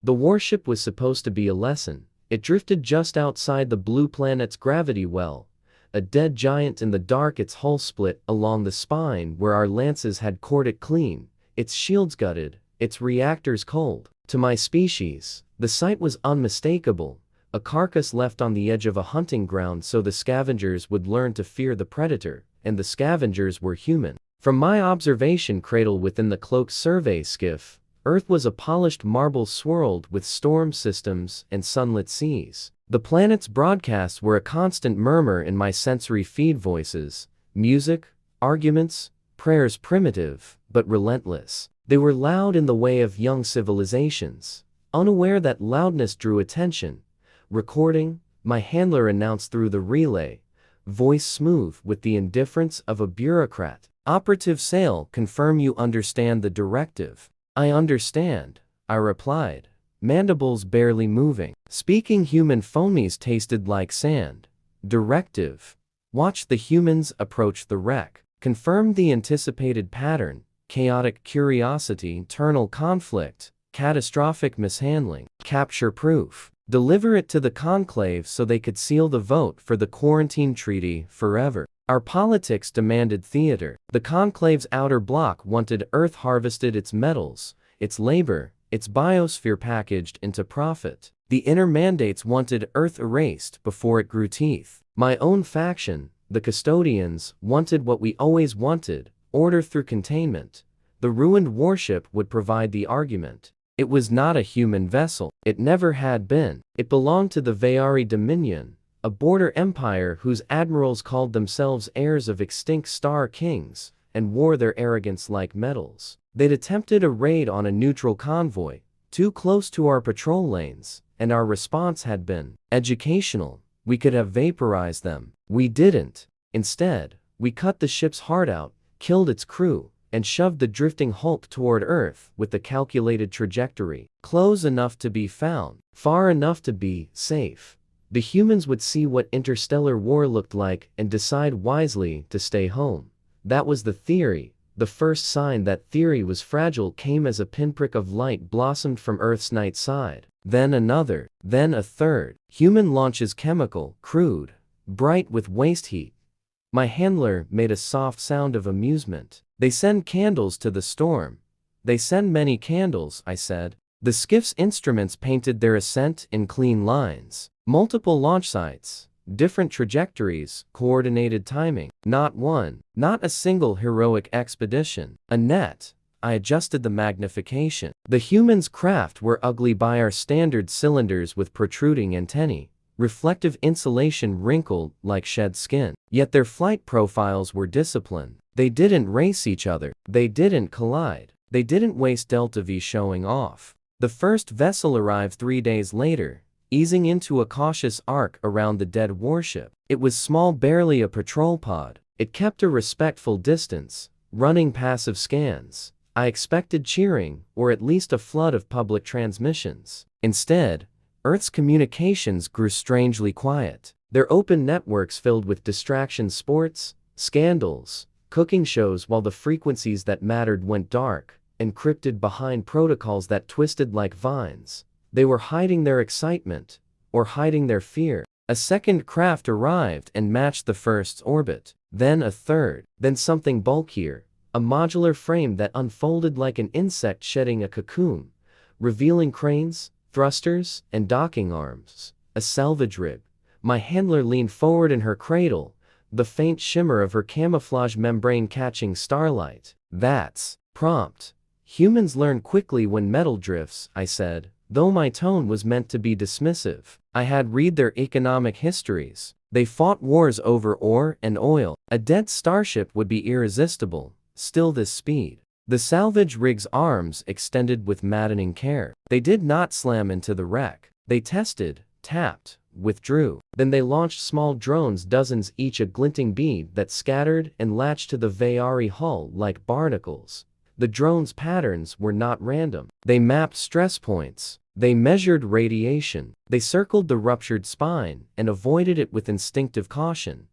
The warship was supposed to be a lesson. It drifted just outside the blue planet's gravity well, a dead giant in the dark, its hull split along the spine where our lances had cored it clean, its shields gutted, its reactors cold. To my species, the sight was unmistakable, a carcass left on the edge of a hunting ground so the scavengers would learn to fear the predator, and the scavengers were human. From my observation cradle within the cloaked survey skiff, Earth was a polished marble swirled with storm systems and sunlit seas. The planet's broadcasts were a constant murmur in my sensory feed voices, music, arguments, prayers primitive, but relentless. They were loud in the way of young civilizations. Unaware that loudness drew attention, recording, my handler announced through the relay, voice smooth with the indifference of a bureaucrat. Operative Sale, confirm you understand the directive. I understand, I replied, mandibles barely moving. Speaking human foamies tasted like sand. Directive. Watch the humans approach the wreck. Confirm the anticipated pattern, chaotic curiosity, internal conflict, catastrophic mishandling. Capture proof. Deliver it to the conclave so they could seal the vote for the quarantine treaty forever. Our politics demanded theater. The conclave's outer block wanted Earth harvested, its metals, its labor, its biosphere packaged into profit. The inner mandates wanted Earth erased before it grew teeth. My own faction, the custodians, wanted what we always wanted, order through containment. The ruined warship would provide the argument. It was not a human vessel. It never had been. It belonged to the Vayari Dominion, a border empire whose admirals called themselves heirs of extinct star kings and wore their arrogance like medals. They'd attempted a raid on a neutral convoy, too close to our patrol lanes, and our response had been educational. We could have vaporized them. We didn't. Instead, we cut the ship's heart out, killed its crew, and shoved the drifting hulk toward Earth with a calculated trajectory. Close enough to be found, far enough to be safe. The humans would see what interstellar war looked like and decide wisely to stay home. That was the theory. The first sign that theory was fragile came as a pinprick of light blossomed from Earth's night side. Then another, then a third. Human launches chemical, crude, bright with waste heat. My handler made a soft sound of amusement. They send candles to the storm. They send many candles, I said. The skiff's instruments painted their ascent in clean lines. Multiple launch sites, different trajectories, coordinated timing. Not one, not a single heroic expedition. A net. I adjusted the magnification. The humans' craft were ugly by our standard cylinders with protruding antennae, reflective insulation wrinkled like shed skin. Yet their flight profiles were disciplined. They didn't race each other. They didn't collide. They didn't waste Delta V showing off. The first vessel arrived 3 days later, easing into a cautious arc around the dead warship. It was small, barely a patrol pod. It kept a respectful distance, running passive scans. I expected cheering, or at least a flood of public transmissions. Instead, Earth's communications grew strangely quiet. Their open networks filled with distraction, sports, scandals, cooking shows, while the frequencies that mattered went dark, encrypted behind protocols that twisted like vines. They were hiding their excitement, or hiding their fear. A second craft arrived and matched the first's orbit. Then a third. Then something bulkier, a modular frame that unfolded like an insect shedding a cocoon, revealing cranes, thrusters, and docking arms. A salvage rig. My handler leaned forward in her cradle, the faint shimmer of her camouflage membrane catching starlight. That's prompt. Humans learn quickly when metal drifts, I said, though my tone was meant to be dismissive. I had read their economic histories. They fought wars over ore and oil. A dead starship would be irresistible, still this speed. The salvage rig's arms extended with maddening care. They did not slam into the wreck. They tested, tapped, withdrew. Then they launched small drones, dozens each, a glinting bead that scattered and latched to the Vayari hull like barnacles. The drones' patterns were not random. They mapped stress points. They measured radiation. They circled the ruptured spine and avoided it with instinctive caution.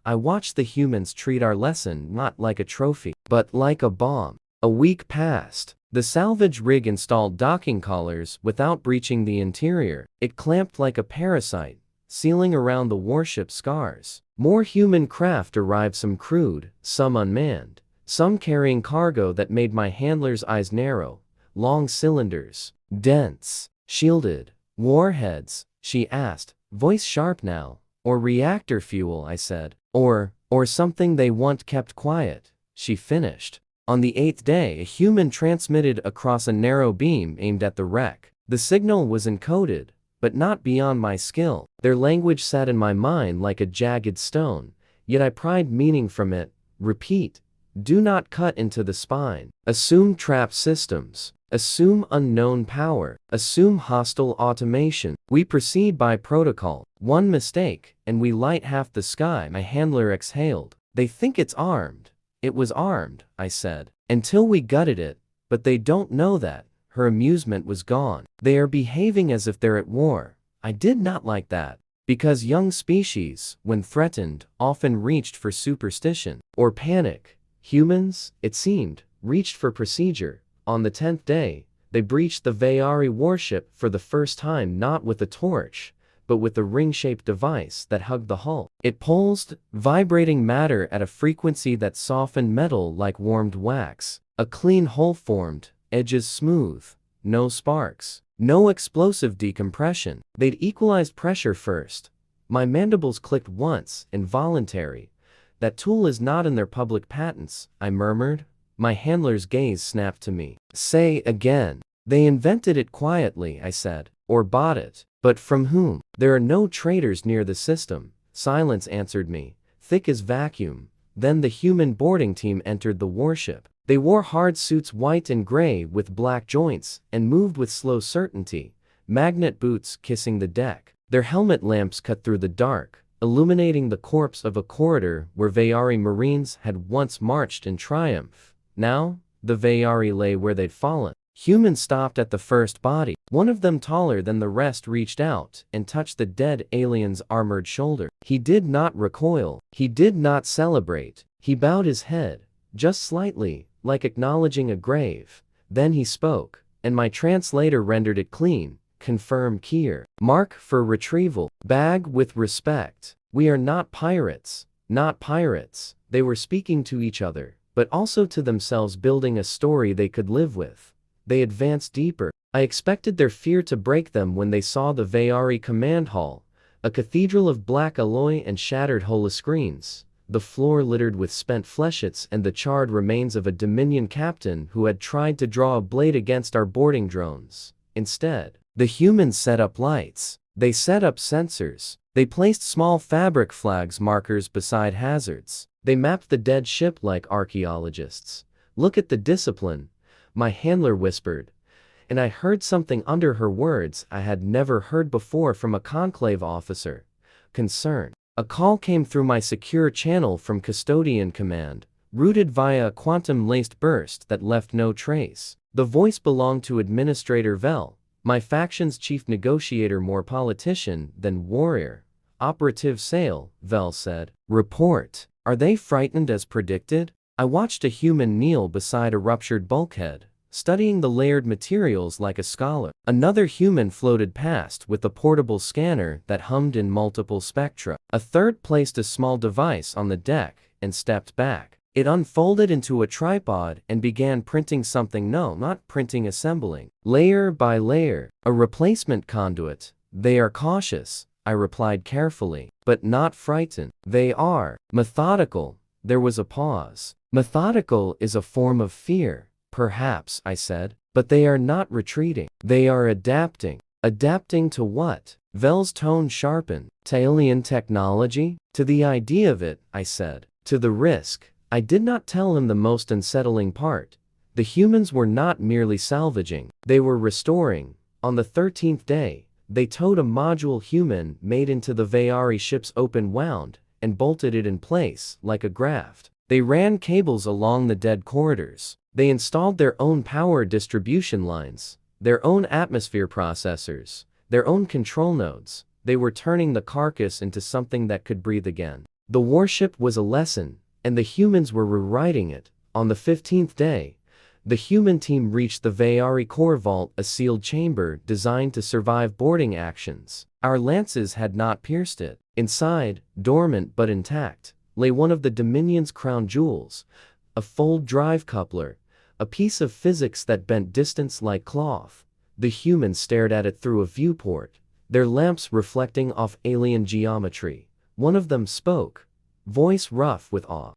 I watched the humans treat our lesson not like a trophy, but like a bomb. A week passed. The salvage rig installed docking collars without breaching the interior. It clamped like a parasite, sealing around the warship's scars. More human craft arrived, some crewed, some unmanned, some carrying cargo that made my handler's eyes narrow. Long cylinders, dense, shielded. Warheads, she asked, voice sharp now. Or reactor fuel, I said. Or something they want kept quiet, she finished. On the 8th day, a human transmitted across a narrow beam aimed at the wreck. The signal was encoded, but not beyond my skill. Their language sat in my mind like a jagged stone, yet I pried meaning from it. Repeat. Do not cut into the spine. Assume trap systems. Assume unknown power. Assume hostile automation. We proceed by protocol. One mistake, and we light half the sky. My handler exhaled. They think it's armed. It was armed, I said. Until we gutted it, but they don't know that. Her amusement was gone. They are behaving as if they're at war. I did not like that. Because young species, when threatened, often reached for superstition. Or panic. Humans, it seemed, reached for procedure. On the 10th day, they breached the Vayari warship for the first time, not with a torch, but with a ring-shaped device that hugged the hull. It pulsed, vibrating matter at a frequency that softened metal like warmed wax. A clean hull formed, edges smooth, no sparks, no explosive decompression. They'd equalized pressure first. My mandibles clicked once, involuntary. That tool is not in their public patents, I murmured. My handler's gaze snapped to me. Say again. They invented it quietly, I said. Or bought it. But from whom? There are no traders near the system. Silence answered me, thick as vacuum. Then the human boarding team entered the warship. They wore hard suits, white and gray with black joints, and moved with slow certainty, magnet boots kissing the deck. Their helmet lamps cut through the dark, illuminating the corpse of a corridor where Vayari Marines had once marched in triumph. Now, the Vayari lay where they'd fallen. Humans stopped at the first body. One of them, taller than the rest, reached out and touched the dead alien's armored shoulder. He did not recoil. He did not celebrate. He bowed his head, just slightly, like acknowledging a grave. Then he spoke, and my translator rendered it clean. Confirm Kier. Mark for retrieval. Bag with respect. We are not pirates. Not pirates. They were speaking to each other, but also to themselves, building a story they could live with. They advanced deeper. I expected their fear to break them when they saw the Vayari command hall, a cathedral of black alloy and shattered holoscreens, the floor littered with spent fleshets and the charred remains of a Dominion captain who had tried to draw a blade against our boarding drones. Instead, the humans set up lights. They set up sensors. They placed small fabric flags markers beside hazards. They mapped the dead ship like archaeologists. Look at the discipline, my handler whispered, and I heard something under her words I had never heard before from a conclave officer. Concern. A call came through my secure channel from Custodian Command, routed via a quantum-laced burst that left no trace. The voice belonged to Administrator Vel, my faction's chief negotiator, more politician than warrior. Operative Sale, Vel said. Report. Are they frightened as predicted? I watched a human kneel beside a ruptured bulkhead, studying the layered materials like a scholar. Another human floated past with a portable scanner that hummed in multiple spectra. A third placed a small device on the deck and stepped back. It unfolded into a tripod and began printing something. No, not printing, assembling. Layer by layer. A replacement conduit. They are cautious, I replied carefully, but not frightened. They are methodical. There was a pause. Methodical is a form of fear, perhaps, I said, but they are not retreating. They are adapting. Adapting to what? Vel's tone sharpened. To alien technology? To the idea of it, I said. To the risk. I did not tell him the most unsettling part. The humans were not merely salvaging. They were restoring. On the 13th day, they towed a module human made into the Vayari ship's open wound and bolted it in place like a graft. They ran cables along the dead corridors. They installed their own power distribution lines, their own atmosphere processors, their own control nodes. They were turning the carcass into something that could breathe again. The warship was a lesson, and the humans were rewriting it. On the 15th day, The human team reached the Vayari core vault, a sealed chamber designed to survive boarding actions. Our lances had not pierced it. Inside, dormant but intact, lay one of the Dominion's crown jewels, a fold drive coupler, a piece of physics that bent distance like cloth. The humans stared at it through a viewport, their lamps reflecting off alien geometry. One of them spoke, voice rough with awe.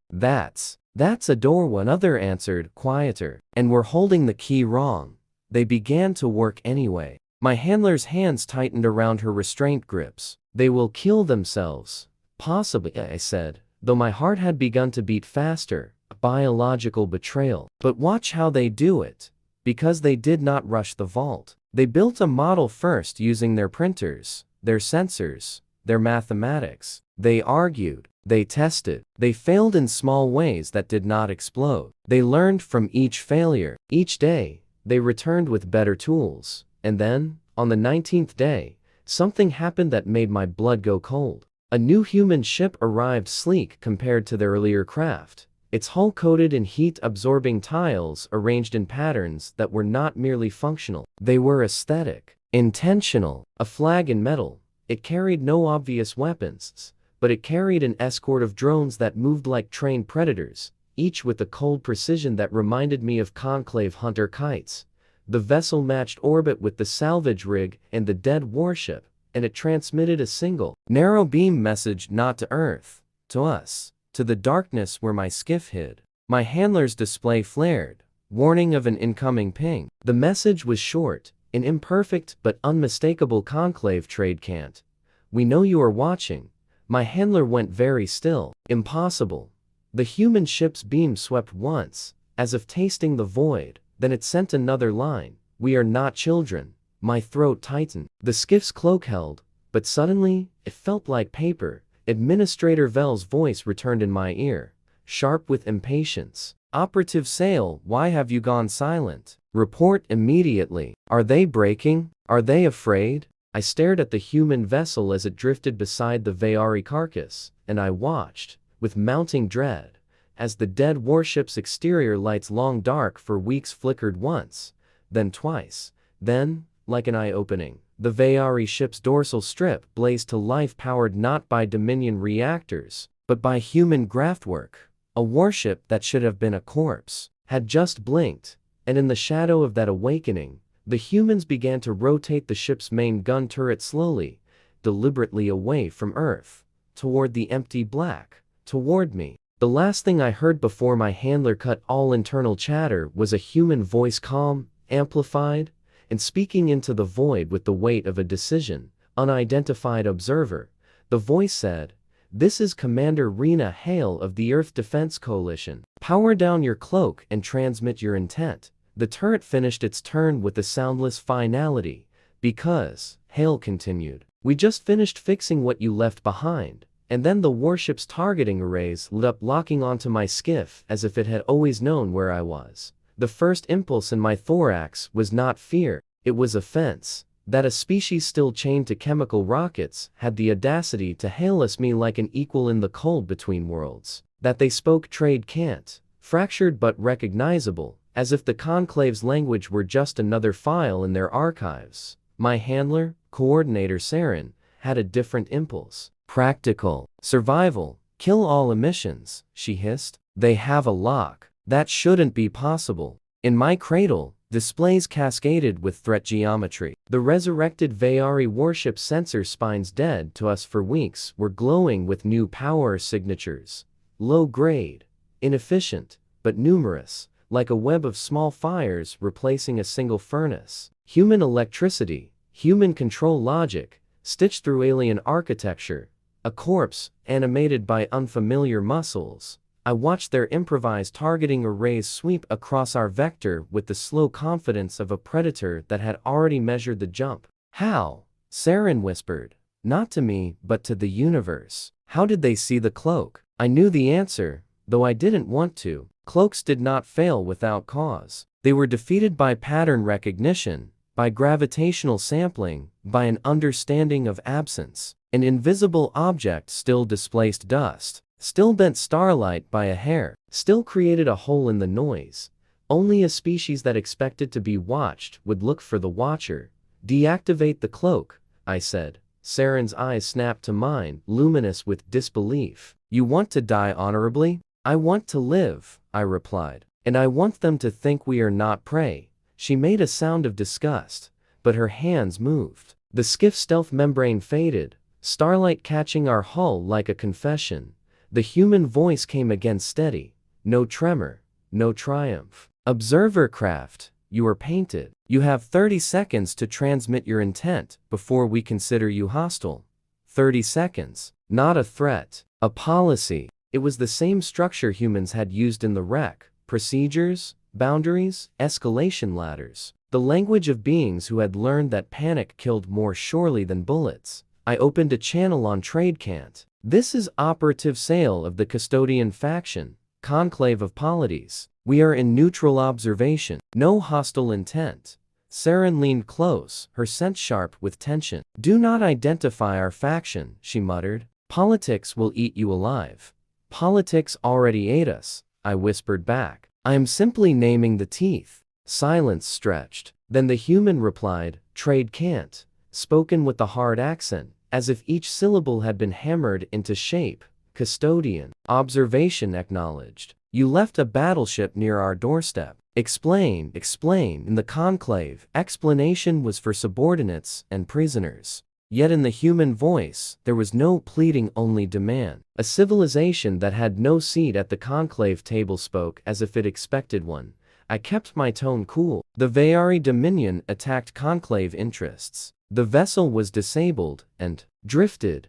That's a door, another answered, quieter. And we're holding the key wrong. They began to work anyway. My handler's hands tightened around her restraint grips. They will kill themselves. Possibly, I said, though my heart had begun to beat faster. A biological betrayal. But watch how they do it. Because they did not rush the vault. They built a model first using their printers, their sensors, their mathematics. They argued. They tested. They failed in small ways that did not explode. They learned from each failure. Each day, they returned with better tools. And then, on the 19th day, something happened that made my blood go cold. A new human ship arrived, sleek compared to their earlier craft. Its hull coated in heat-absorbing tiles arranged in patterns that were not merely functional. They were aesthetic, intentional. A flag in metal. It carried no obvious weapons, but it carried an escort of drones that moved like trained predators, each with a cold precision that reminded me of conclave hunter kites. The vessel matched orbit with the salvage rig and the dead warship, and it transmitted a single, narrow beam message, not to Earth, to us, to the darkness where my skiff hid. My handler's display flared, warning of an incoming ping. The message was short, an imperfect but unmistakable conclave trade can't. We know you are watching. My handler went very still. Impossible. The human ship's beam swept once, as if tasting the void, then it sent another line. We are not children. My throat tightened. The skiff's cloak held, but suddenly, it felt like paper. Administrator Vell's voice returned in my ear, sharp with impatience. Operative Sale, why have you gone silent? Report immediately. Are they breaking? Are they afraid? I stared at the human vessel as it drifted beside the Vayari carcass, and I watched, with mounting dread, as the dead warship's exterior lights, long dark for weeks, flickered once, then twice. Then, like an eye-opening, the Vayari ship's dorsal strip blazed to life, powered not by Dominion reactors, but by human graftwork. A warship that should have been a corpse had just blinked, and in the shadow of that awakening, the humans began to rotate the ship's main gun turret slowly, deliberately away from Earth, toward the empty black, toward me. The last thing I heard before my handler cut all internal chatter was a human voice, calm, amplified, and speaking into the void with the weight of a decision. Unidentified observer. The voice said, "This is Commander Rena Hale of the Earth Defense Coalition. Power down your cloak and transmit your intent." The turret finished its turn with a soundless finality, because, Hale continued, "We just finished fixing what you left behind." And then the warship's targeting arrays lit up, locking onto my skiff as if it had always known where I was. The first impulse in my thorax was not fear, it was offense. That a species still chained to chemical rockets had the audacity to hail us me like an equal in the cold between worlds. That they spoke trade can't, fractured but recognizable, as if the Conclave's language were just another file in their archives. My handler, coordinator Saren, had a different impulse. Practical. Survival. Kill all emissions, she hissed. They have a lock. That shouldn't be possible. In my cradle, displays cascaded with threat geometry. The resurrected Vayari warship sensor spines, dead to us for weeks, were glowing with new power signatures. Low grade, inefficient, but numerous, like a web of small fires replacing a single furnace. Human electricity, human control logic, stitched through alien architecture. A corpse, animated by unfamiliar muscles. I watched their improvised targeting arrays sweep across our vector with the slow confidence of a predator that had already measured the jump. How? Saren whispered. Not to me, but to the universe. How did they see the cloak? I knew the answer, though I didn't want to. Cloaks did not fail without cause. They were defeated by pattern recognition, by gravitational sampling, by an understanding of absence. An invisible object still displaced dust, still bent starlight by a hair, still created a hole in the noise. Only a species that expected to be watched would look for the watcher. Deactivate the cloak, I said. Saren's eyes snapped to mine, luminous with disbelief. You want to die honorably? I want to live, I replied. And I want them to think we are not prey. She made a sound of disgust, but her hands moved. The skiff's stealth membrane faded, starlight catching our hull like a confession. The human voice came again steady. No tremor, no triumph. Observer craft, you are painted. You have 30 seconds to transmit your intent before we consider you hostile. 30 seconds. Not a threat. A policy. It was the same structure humans had used in the wreck. Procedures, boundaries, escalation ladders. The language of beings who had learned that panic killed more surely than bullets. I opened a channel on TradeCant. This is operative sale of the custodian faction. Conclave of Polities. We are in neutral observation. No hostile intent. Saren leaned close, her sense sharp with tension. Do not identify our faction, she muttered. Politics will eat you alive. Politics already ate us, I whispered back. I am simply naming the teeth. Silence stretched. Then the human replied, TradeCant, spoken with a hard accent, as if each syllable had been hammered into shape. Custodian. Observation acknowledged. You left a battleship near our doorstep. Explain, in the conclave. Explanation was for subordinates and prisoners. Yet in the human voice, there was no pleading, only demand. A civilization that had no seat at the conclave table spoke as if it expected one. I kept my tone cool. The Vayari Dominion attacked conclave interests. The vessel was disabled and drifted,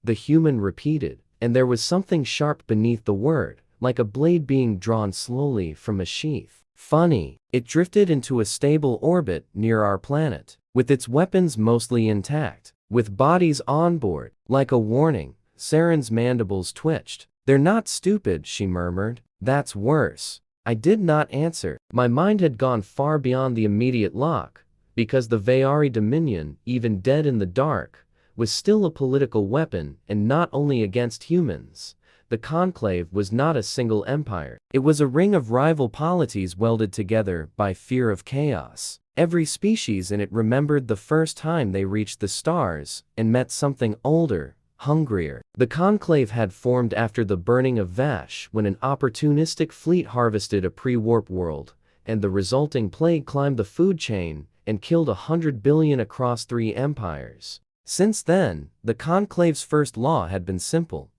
the human repeated. And there was something sharp beneath the word, like a blade being drawn slowly from a sheath. Funny. It drifted into a stable orbit near our planet, with its weapons mostly intact, with bodies on board. Like a warning, Saren's mandibles twitched. They're not stupid, she murmured. That's worse. I did not answer. My mind had gone far beyond the immediate lock, because the Vayari Dominion, even dead in the dark, was still a political weapon, and not only against humans. The conclave was not a single empire. It was a ring of rival polities welded together by fear of chaos. Every species in it remembered the first time they reached the stars and met something older, hungrier. The conclave had formed after the burning of Vash, when an opportunistic fleet harvested a pre-warp world, and the resulting plague climbed the food chain and killed 100 billion across 3 empires. Since then, the conclave's first law had been simple.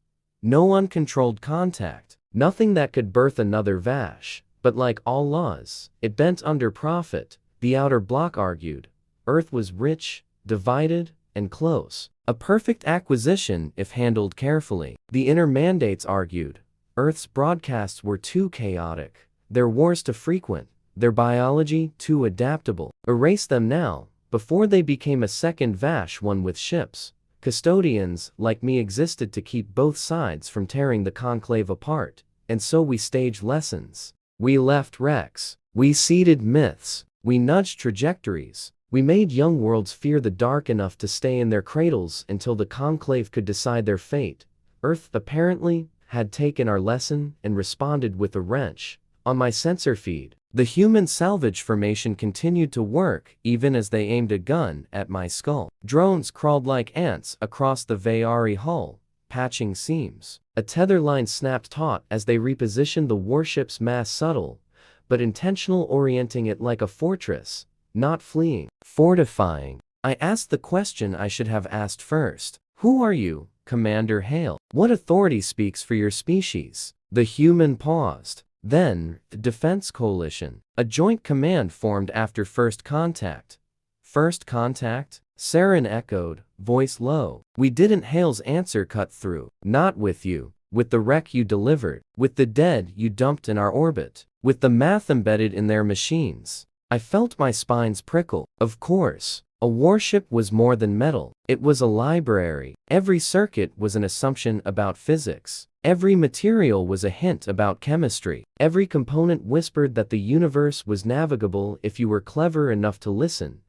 No uncontrolled contact. Nothing that could birth another Vash. But like all laws, it bent under profit. The outer block argued. Earth was rich, divided, and close. A perfect acquisition if handled carefully. The inner mandates argued. Earth's broadcasts were too chaotic. Their wars too frequent. Their biology too adaptable. Erase them now, before they became a second Vash, one with ships. Custodians, like me, existed to keep both sides from tearing the conclave apart, and so we staged lessons. We left wrecks. We seeded myths. We nudged trajectories. We made young worlds fear the dark enough to stay in their cradles until the conclave could decide their fate. Earth, apparently, had taken our lesson and responded with a wrench. On my sensor feed, the human salvage formation continued to work even as they aimed a gun at my skull. Drones crawled like ants across the Vayari hull, patching seams. A tether line snapped taut as they repositioned the warship's mass, subtle but intentional, orienting it like a fortress, not fleeing, fortifying. I asked the question I should have asked first. Who are you, Commander Hale? What authority speaks for your species? The human paused. Then, the Defense Coalition. A joint command formed after first contact. First contact? Saren echoed, voice low. We didn't. Hale's answer cut through. Not with you. With the wreck you delivered. With the dead you dumped in our orbit. With the math embedded in their machines. I felt my spines prickle. Of course. A warship was more than metal. It was a library. Every circuit was an assumption about physics. Every material was a hint about chemistry. Every component whispered that the universe was navigable if you were clever enough to listen.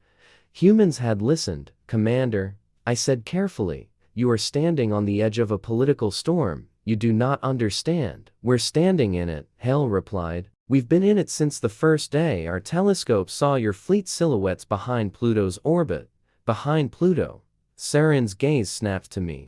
Humans had listened. Commander, I said carefully, you are standing on the edge of a political storm. You do not understand. We're standing in it, Hale replied. We've been in it since the first day. Our telescope saw your fleet silhouettes behind Pluto's orbit. Behind Pluto. Saren's gaze snapped to me.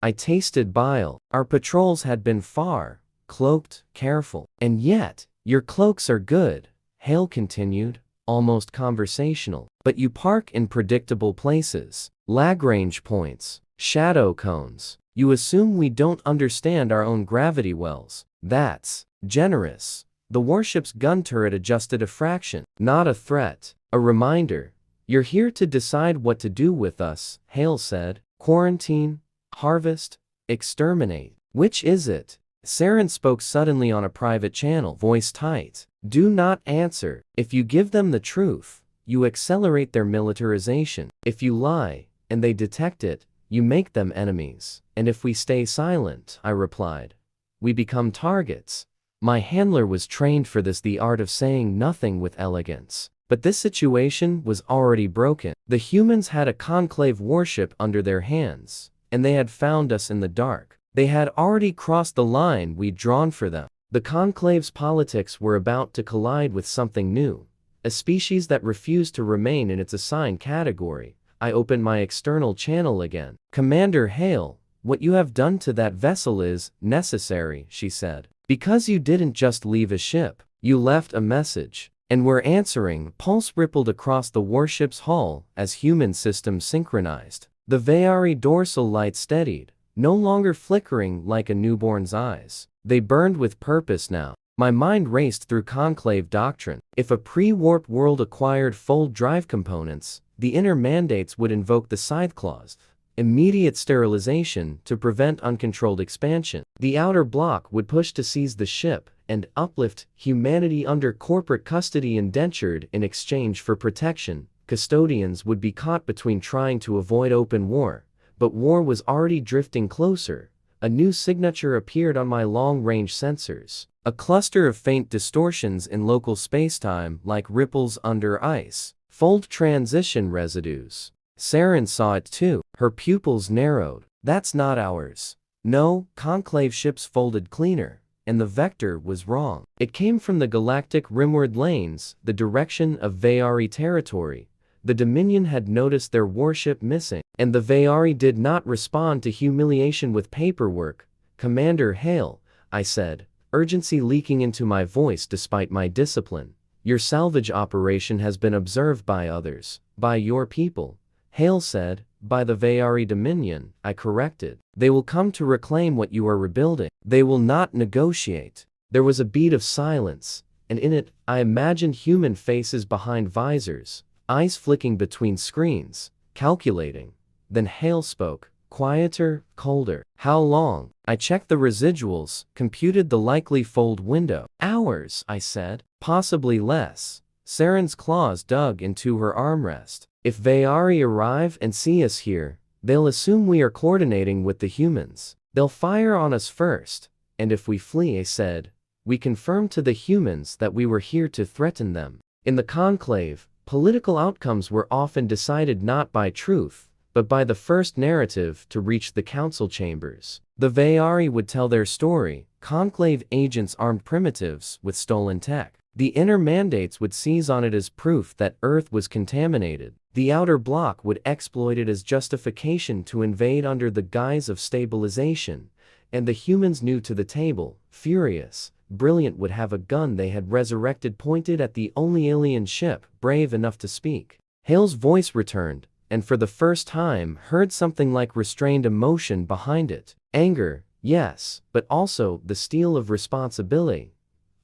I tasted bile. Our patrols had been far, cloaked, careful. And yet, your cloaks are good, Hale continued, almost conversational. But you park in predictable places. Lagrange points, shadow cones. You assume we don't understand our own gravity wells. That's generous. The warship's gun turret adjusted a fraction. Not a threat. A reminder. You're here to decide what to do with us, Hale said. Quarantine, harvest, exterminate. Which is it? Saren spoke suddenly on a private channel, voice tight. Do not answer. If you give them the truth, you accelerate their militarization. If you lie, and they detect it, you make them enemies. And if we stay silent, I replied, we become targets. My handler was trained for this, the art of saying nothing with elegance. But this situation was already broken. The humans had a conclave warship under their hands, and they had found us in the dark. They had already crossed the line we'd drawn for them. The conclave's politics were about to collide with something new, a species that refused to remain in its assigned category. I opened my external channel again. Commander Hale, what you have done to that vessel is necessary, she said. Because you didn't just leave a ship, you left a message. And we're answering. Pulse rippled across the warship's hull as human systems synchronized. The Vayari dorsal light steadied, no longer flickering like a newborn's eyes. They burned with purpose now. My mind raced through conclave doctrine. If a pre-warped world acquired fold drive components, the inner mandates would invoke the scythe clause, immediate sterilization to prevent uncontrolled expansion. The outer block would push to seize the ship and uplift humanity under corporate custody, indentured in exchange for protection. Custodians would be caught between trying to avoid open war, but war was already drifting closer. A new signature appeared on my long-range sensors, a cluster of faint distortions in local spacetime like ripples under ice, fold transition residues. Saren saw it too. Her pupils narrowed. That's not ours. No, conclave ships folded cleaner. And the vector was wrong. It came from the galactic rimward lanes, the direction of Vayari territory. The Dominion had noticed their warship missing, and the Vayari did not respond to humiliation with paperwork. Commander Hale, I said, urgency leaking into my voice despite my discipline. Your salvage operation has been observed by others, by your people. Hale said, by the Vayari Dominion, I corrected. They will come to reclaim what you are rebuilding. They will not negotiate. There was a beat of silence, and in it, I imagined human faces behind visors, eyes flicking between screens, calculating. Then Hale spoke, quieter, colder. How long? I checked the residuals, computed the likely fold window. Hours, I said. Possibly less. Saren's claws dug into her armrest. If Vayari arrive and see us here, they'll assume we are coordinating with the humans. They'll fire on us first, and if we flee, I said, we confirm to the humans that we were here to threaten them. In the conclave, political outcomes were often decided not by truth, but by the first narrative to reach the council chambers. The Vayari would tell their story, conclave agents armed primitives with stolen tech. The inner mandates would seize on it as proof that Earth was contaminated. The outer block would exploit it as justification to invade under the guise of stabilization, and the humans new to the table, furious, brilliant, would have a gun they had resurrected pointed at the only alien ship brave enough to speak. Hale's voice returned, and for the first time heard something like restrained emotion behind it. Anger, yes, but also the steel of responsibility.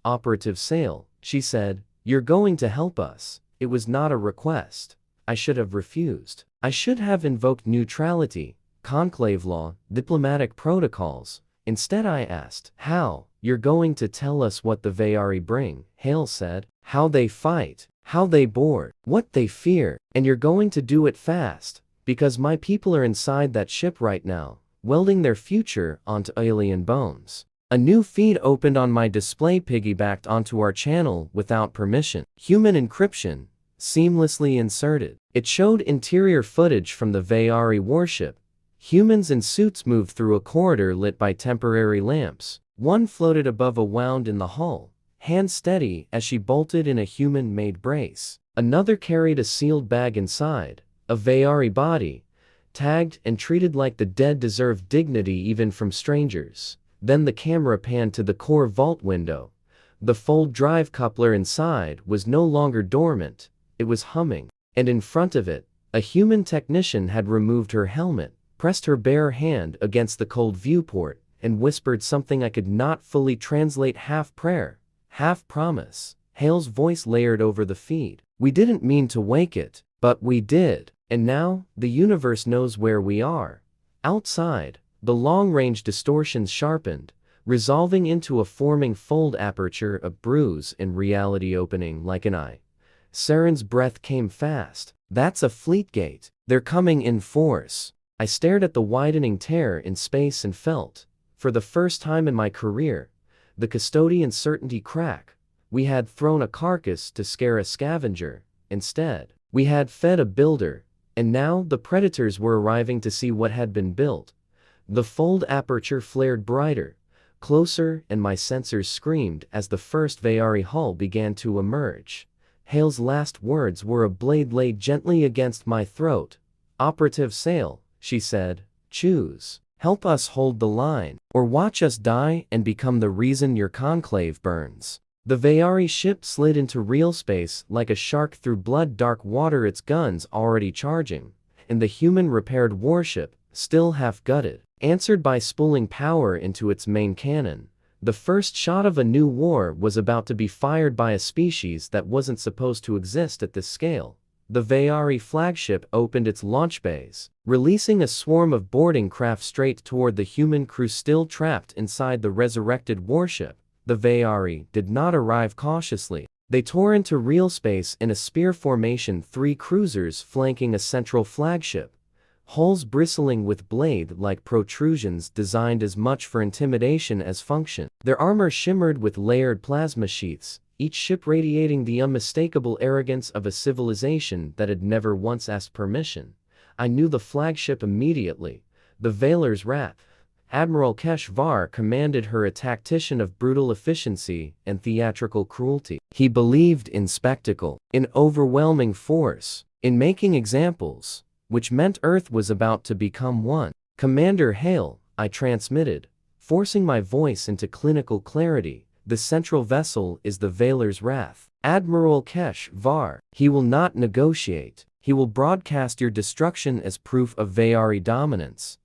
Operative Sale, she said, you're going to help us. It was not a request. I should have refused. I should have invoked neutrality, conclave law, diplomatic protocols. Instead I asked, how? You're going to tell us what the Vayari bring, Hale said, how they fight, how they board, what they fear, and you're going to do it fast, because my people are inside that ship right now, welding their future onto alien bones. A new feed opened on my display, piggybacked onto our channel without permission. Human encryption, seamlessly inserted. It showed interior footage from the Vayari warship. Humans in suits moved through a corridor lit by temporary lamps. One floated above a wound in the hull. hand steady as she bolted in a human-made brace. Another carried a sealed bag inside, a Vayari body, tagged and treated like the dead deserved dignity even from strangers. Then the camera panned to the core vault window. The fold drive coupler inside was no longer dormant, it was humming. And in front of it, a human technician had removed her helmet, pressed her bare hand against the cold viewport, and whispered something I could not fully translate, half prayer, half promise. Hale's voice layered over the feed. We didn't mean to wake it, but we did. And now, the universe knows where we are. Outside, the long-range distortions sharpened, resolving into a forming fold aperture, a bruise in reality opening like an eye. Saren's breath came fast. That's a fleet gate. They're coming in force. I stared at the widening tear in space and felt, for the first time in my career, the custodian's certainty crack. We had thrown a carcass to scare a scavenger. Instead, we had fed a builder, and now the predators were arriving to see what had been built. The fold aperture flared brighter, closer, and my sensors screamed as the first Vayari hull began to emerge. Hale's last words were a blade laid gently against my throat. Operative Sale, she said, choose. Help us hold the line, or watch us die and become the reason your conclave burns. The Vayari ship slid into real space like a shark through blood-dark water, its guns already charging, and the human-repaired warship, still half-gutted, answered by spooling power into its main cannon. The first shot of a new war was about to be fired by a species that wasn't supposed to exist at this scale. The Vayari flagship opened its launch bays, releasing a swarm of boarding craft straight toward the human crew still trapped inside the resurrected warship. The Vayari did not arrive cautiously. They tore into real space in a spear formation, 3 cruisers flanking a central flagship, hulls bristling with blade-like protrusions designed as much for intimidation as function. Their armor shimmered with layered plasma sheaths, each ship radiating the unmistakable arrogance of a civilization that had never once asked permission. I knew the flagship immediately, the Veiler's Wrath. Admiral Kesh Var commanded her, a tactician of brutal efficiency and theatrical cruelty. He believed in spectacle, in overwhelming force, in making examples, which meant Earth was about to become one. Commander Hale, I transmitted, forcing my voice into clinical clarity, the central vessel is the Veiler's Wrath. Admiral Kesh Var, he will not negotiate. He will broadcast your destruction as proof of Vayari dominance.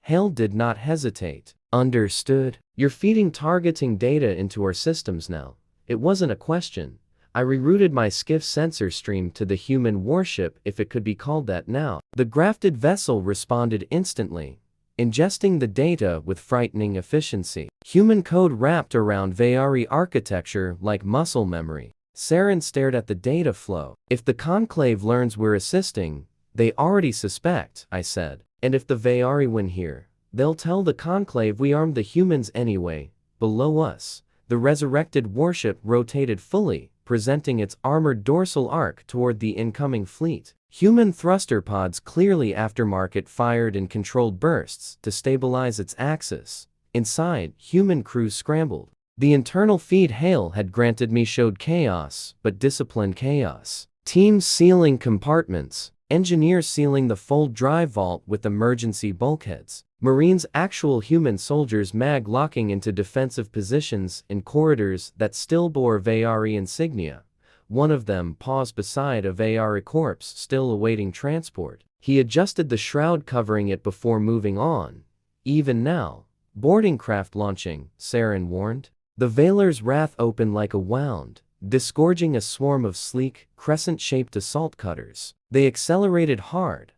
Hale did not hesitate. Understood. You're feeding targeting data into our systems now. It wasn't a question. I rerouted my skiff sensor stream to the human warship, if it could be called that now. The grafted vessel responded instantly, ingesting the data with frightening efficiency. Human code wrapped around Vayari architecture like muscle memory. Saren stared at the data flow. If the Conclave learns we're assisting, they already suspect, I said. And if the Vayari win here, they'll tell the Conclave we armed the humans anyway. Below us, the resurrected warship rotated fully, presenting its armored dorsal arc toward the incoming fleet. Human thruster pods, clearly aftermarket, fired in controlled bursts to stabilize its axis. Inside, human crews scrambled. The internal feed Hale had granted me showed chaos, but disciplined chaos. Teams sealing compartments, engineers sealing the fold drive vault with emergency bulkheads, Marines, actual human soldiers mag-locking into defensive positions in corridors that still bore Vayari insignia. One of them paused beside a Vayari corpse still awaiting transport. He adjusted the shroud covering it before moving on. Even now, boarding craft launching, Saren warned. The Veiler's Wrath opened like a wound, disgorging a swarm of sleek, crescent-shaped assault cutters. They accelerated hard,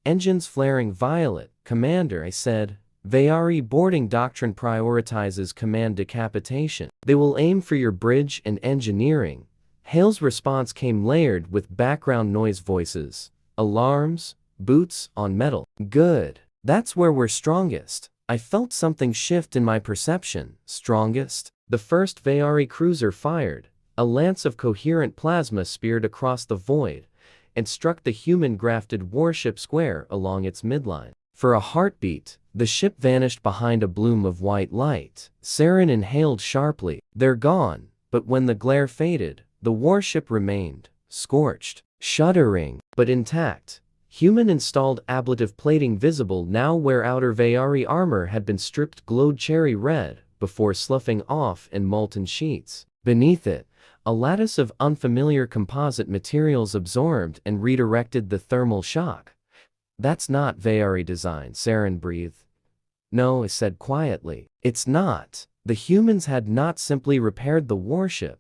engines flaring violet. Commander, I said, Vayari boarding doctrine prioritizes command decapitation. They will aim for your bridge and engineering. Hale's response came layered with background noise voices. Alarms, boots on metal. Good. That's where we're strongest. I felt something shift in my perception. Strongest? The first Vayari cruiser fired. A lance of coherent plasma speared across the void and struck the human-grafted warship square along its midline. For a heartbeat, the ship vanished behind a bloom of white light. Saren inhaled sharply. They're gone. But when the glare faded, the warship remained, scorched, shuddering, but intact. Human-installed ablative plating visible now where outer Vayari armor had been stripped glowed cherry red, before sloughing off in molten sheets. Beneath it, a lattice of unfamiliar composite materials absorbed and redirected the thermal shock. "That's not Vayari design," Saren breathed. "No," I said quietly. "It's not." The humans had not simply repaired the warship.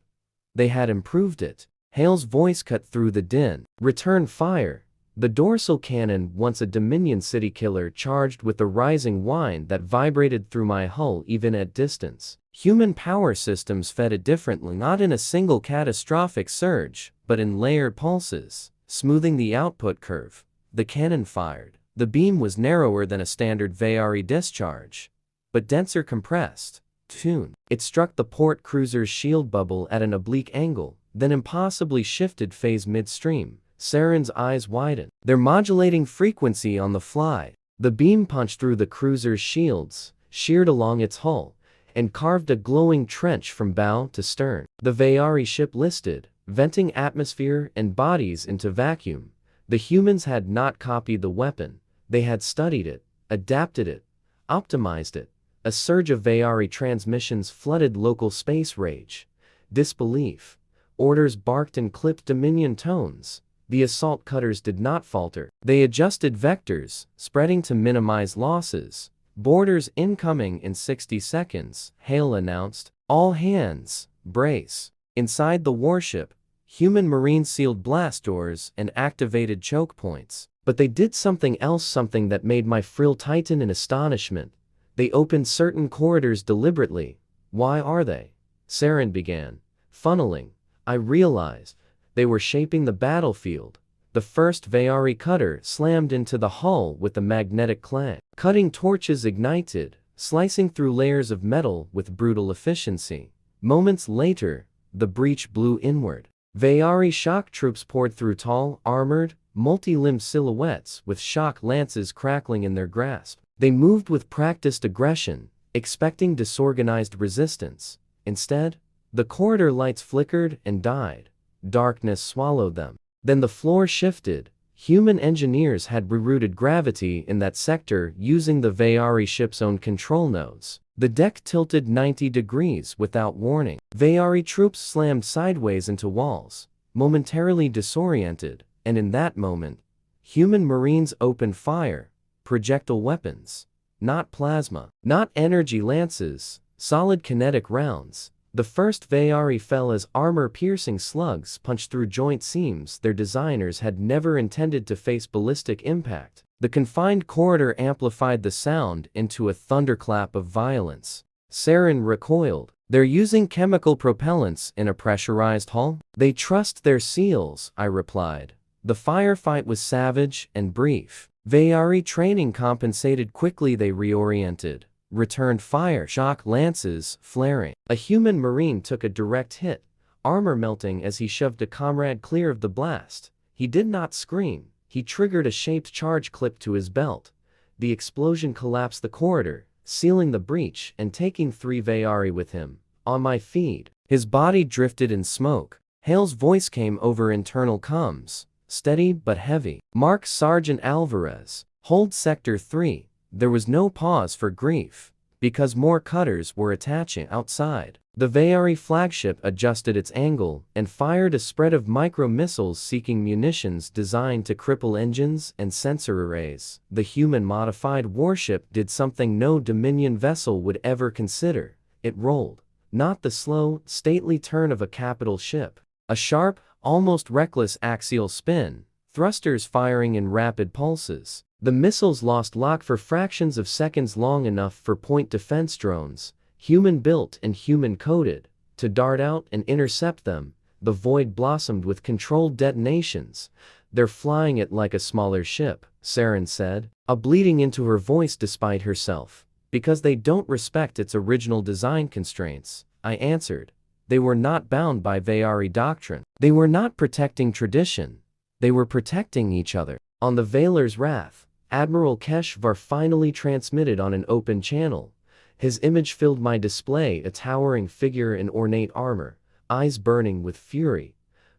They had improved it. Hale's voice cut through the din. "Return fire." The dorsal cannon, once a Dominion city killer, charged with a rising whine that vibrated through my hull even at distance. Human power systems fed it differently, not in a single catastrophic surge, but in layered pulses, smoothing the output curve. The cannon fired. The beam was narrower than a standard Vayari discharge, but denser compressed. Tune. It struck the port cruiser's shield bubble at an oblique angle, then impossibly shifted phase midstream. Saren's eyes widened. "They're modulating frequency on the fly." The beam punched through the cruiser's shields, sheared along its hull, and carved a glowing trench from bow to stern. The Vayari ship listed, venting atmosphere and bodies into vacuum. The humans had not copied the weapon. They had studied it, adapted it, optimized it. A surge of Vayari transmissions flooded local space rage. Disbelief. Orders barked in clipped Dominion tones. The assault cutters did not falter. They adjusted vectors, spreading to minimize losses. "Boarders incoming in 60 seconds, Hale announced. "All hands, brace." Inside the warship, human marines sealed blast doors and activated choke points. But they did something else, something that made my frill tighten in astonishment. They opened certain corridors deliberately. "Why are they?" Saren began. "Funneling." I realized. They were shaping the battlefield. The first Vayari cutter slammed into the hull with a magnetic clang. Cutting torches ignited, slicing through layers of metal with brutal efficiency. Moments later, the breach blew inward. Vayari shock troops poured through tall, armored, multi-limbed silhouettes with shock lances crackling in their grasp. They moved with practiced aggression, expecting disorganized resistance. Instead, the corridor lights flickered and died. Darkness swallowed them. Then the floor shifted. Human engineers had rerouted gravity in that sector using the Vayari ship's own control nodes. The deck tilted 90 degrees without warning. Vayari troops slammed sideways into walls, momentarily disoriented, and in that moment, human marines opened fire. Projectile weapons. Not plasma. Not energy lances. Solid kinetic rounds. The first Vayari fell as armor-piercing slugs punched through joint seams their designers had never intended to face ballistic impact. The confined corridor amplified the sound into a thunderclap of violence. Saren recoiled. "They're using chemical propellants in a pressurized hull?" "They trust their seals," I replied. The firefight was savage and brief. Vayari training compensated quickly. They reoriented. Returned fire, shock lances flaring. A human marine took a direct hit, armor melting as he shoved a comrade clear of the blast. He did not scream. He triggered a shaped charge clip to his belt. The explosion collapsed the corridor, sealing the breach and taking 3 Vayari with him. On my feed, his body drifted in smoke. Hale's voice came over internal comms, steady but heavy. "Mark Sergeant Alvarez, hold Sector 3. There was no pause for grief, because more cutters were attaching outside. The Vayari flagship adjusted its angle and fired a spread of micro-missiles seeking munitions designed to cripple engines and sensor arrays. The human-modified warship did something no Dominion vessel would ever consider. It rolled. Not the slow, stately turn of a capital ship. A sharp, almost reckless axial spin, thrusters firing in rapid pulses. The missiles lost lock for fractions of seconds, long enough for point defense drones, human-built and human-coded, to dart out and intercept them. The void blossomed with controlled detonations. "They're flying it like a smaller ship," Saren said, a bleeding into her voice despite herself. "Because they don't respect its original design constraints," I answered. They were not bound by Vayari doctrine. They were not protecting tradition. They were protecting each other. On the Veiler's Wrath, Admiral Keshvar finally transmitted on an open channel. His image filled my display, a towering figure in ornate armor, eyes burning with fury.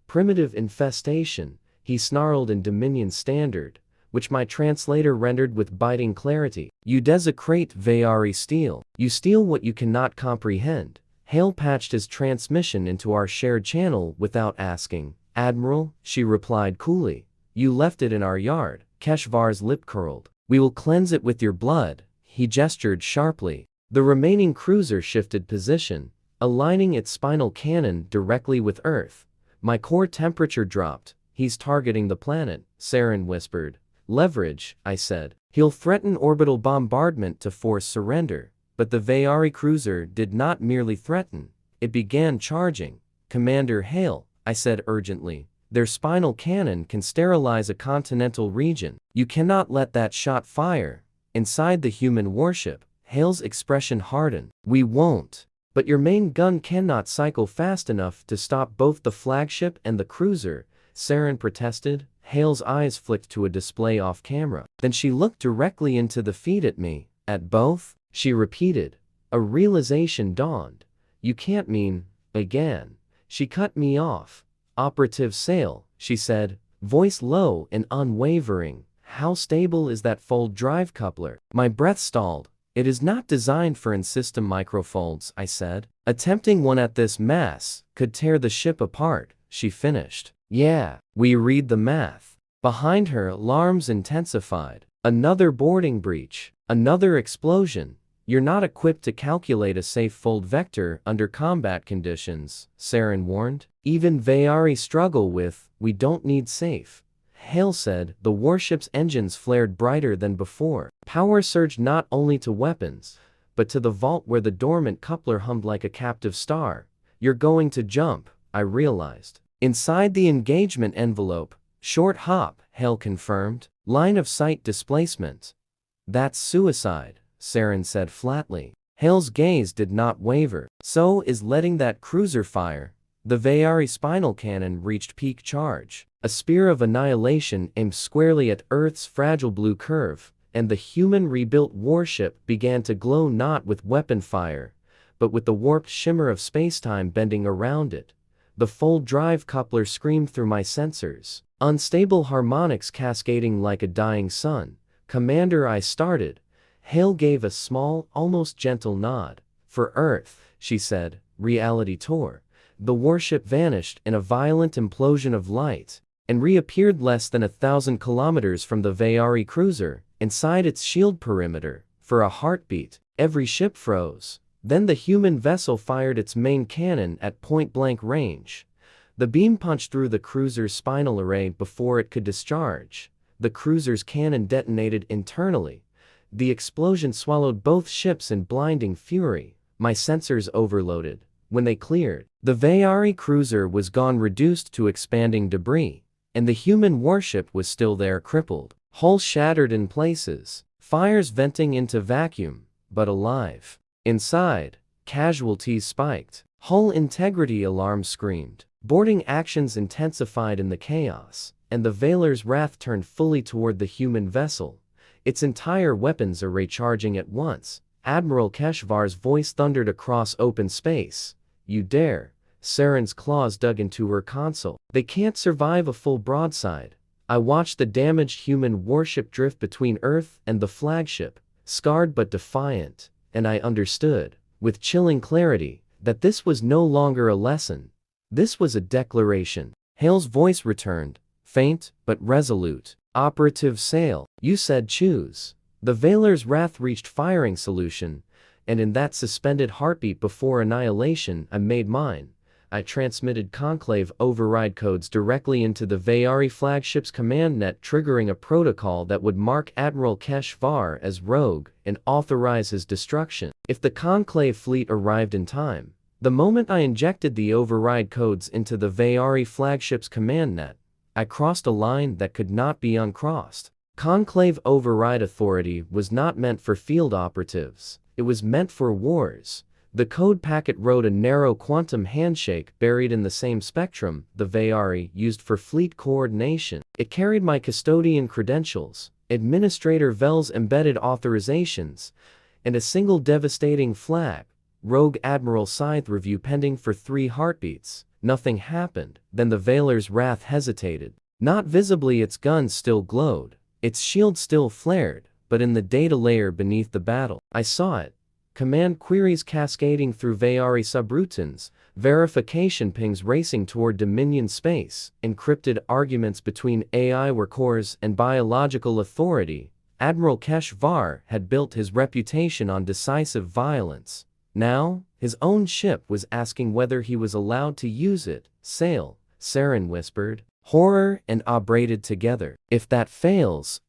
"Primitive infestation," he snarled in Dominion Standard, which my translator rendered with biting clarity. "You desecrate Vayari steel. You steal what you cannot comprehend." Hale patched his transmission into our shared channel without asking. "Admiral," she replied coolly, "you left it in our yard." Keshvar's lip curled. "We will cleanse it with your blood," he gestured sharply. The remaining cruiser shifted position, aligning its spinal cannon directly with Earth. My core temperature dropped. "He's targeting the planet," Saren whispered. "Leverage," I said. "He'll threaten orbital bombardment to force surrender." But the Vayari cruiser did not merely threaten. It began charging. "Commander Hale," I said urgently, "their spinal cannon can sterilize a continental region. You cannot let that shot fire inside the human warship." Hale's expression hardened. "We won't. But your main gun cannot cycle fast enough to stop both the flagship and the cruiser," Saren protested. Hale's eyes flicked to a display off camera. Then she looked directly into the feed at me. "At both?" she repeated. A realization dawned. "You can't mean..." Again. She cut me off. "Operative sail," she said, voice low and unwavering. "How stable is that fold drive coupler?" My breath stalled. "It is not designed for in-system microfolds," I said. "Attempting one at this mass could tear the ship apart," she finished. "Yeah, we read the math." Behind her, alarms intensified. Another boarding breach. Another explosion. "You're not equipped to calculate a safe fold vector under combat conditions," Saren warned. "Even Vayari struggle with." "We don't need safe," Hale said. The warship's engines flared brighter than before. Power surged not only to weapons, but to the vault where the dormant coupler hummed like a captive star. "You're going to jump," I realized. "Inside the engagement envelope." "Short hop," Hale confirmed. "Line of sight displacement." "That's suicide," Saren said flatly. Hale's gaze did not waver. "So is letting that cruiser fire." The Vayari spinal cannon reached peak charge. A spear of annihilation aimed squarely at Earth's fragile blue curve, and the human rebuilt warship began to glow not with weapon fire, but with the warped shimmer of spacetime bending around it. The fold drive coupler screamed through my sensors, unstable harmonics cascading like a dying sun. "Commander," I started. Hale gave a small, almost gentle nod. "For Earth," she said. Reality tore. The warship vanished in a violent implosion of light, and reappeared less than 1,000 kilometers from the Vayari cruiser, inside its shield perimeter. For a heartbeat, every ship froze. Then the human vessel fired its main cannon at point-blank range. The beam punched through the cruiser's spinal array before it could discharge. The cruiser's cannon detonated internally. The explosion swallowed both ships in blinding fury. My sensors overloaded. When they cleared, the Vayari cruiser was gone, reduced to expanding debris, and the human warship was still there, crippled, hull shattered in places, fires venting into vacuum, but alive. Inside, casualties spiked. Hull integrity alarms screamed. Boarding actions intensified in the chaos, and the Vaylar's wrath turned fully toward the human vessel, its entire weapons array charging at once. Admiral Keshvar's voice thundered across open space. "You dare!" Saren's claws dug into her console. "They can't survive a full broadside." I watched the damaged human warship drift between Earth and the flagship, scarred but defiant, and I understood, with chilling clarity, that this was no longer a lesson. This was a declaration. Hale's voice returned, faint but resolute. "Operative sail, you said choose." The Vaylar's wrath reached firing solution, and in that suspended heartbeat before annihilation, I made mine. I transmitted conclave override codes directly into the Vayari flagship's command net, triggering a protocol that would mark Admiral Keshvar as rogue and authorize his destruction if the conclave fleet arrived in time. The moment I injected the override codes into the Vayari flagship's command net, I crossed a line that could not be uncrossed. Conclave override authority was not meant for field operatives. It was meant for wars. The code packet wrote a narrow quantum handshake buried in the same spectrum the Vayari used for fleet coordination. It carried my custodian credentials, Administrator Vel's embedded authorizations, and a single devastating flag: Rogue Admiral Scythe review pending for 3 heartbeats. Nothing happened. Then the Veiler's wrath hesitated. Not visibly, its guns still glowed. Its shield still flared, but in the data layer beneath the battle, I saw it. Command queries cascading through Veari subroutines, verification pings racing toward Dominion space, encrypted arguments between AI workers and biological authority. Admiral Keshvar had built his reputation on decisive violence. Now, his own ship was asking whether he was allowed to use it. Sail, Saren whispered. Horror and awe braided together. If it fails,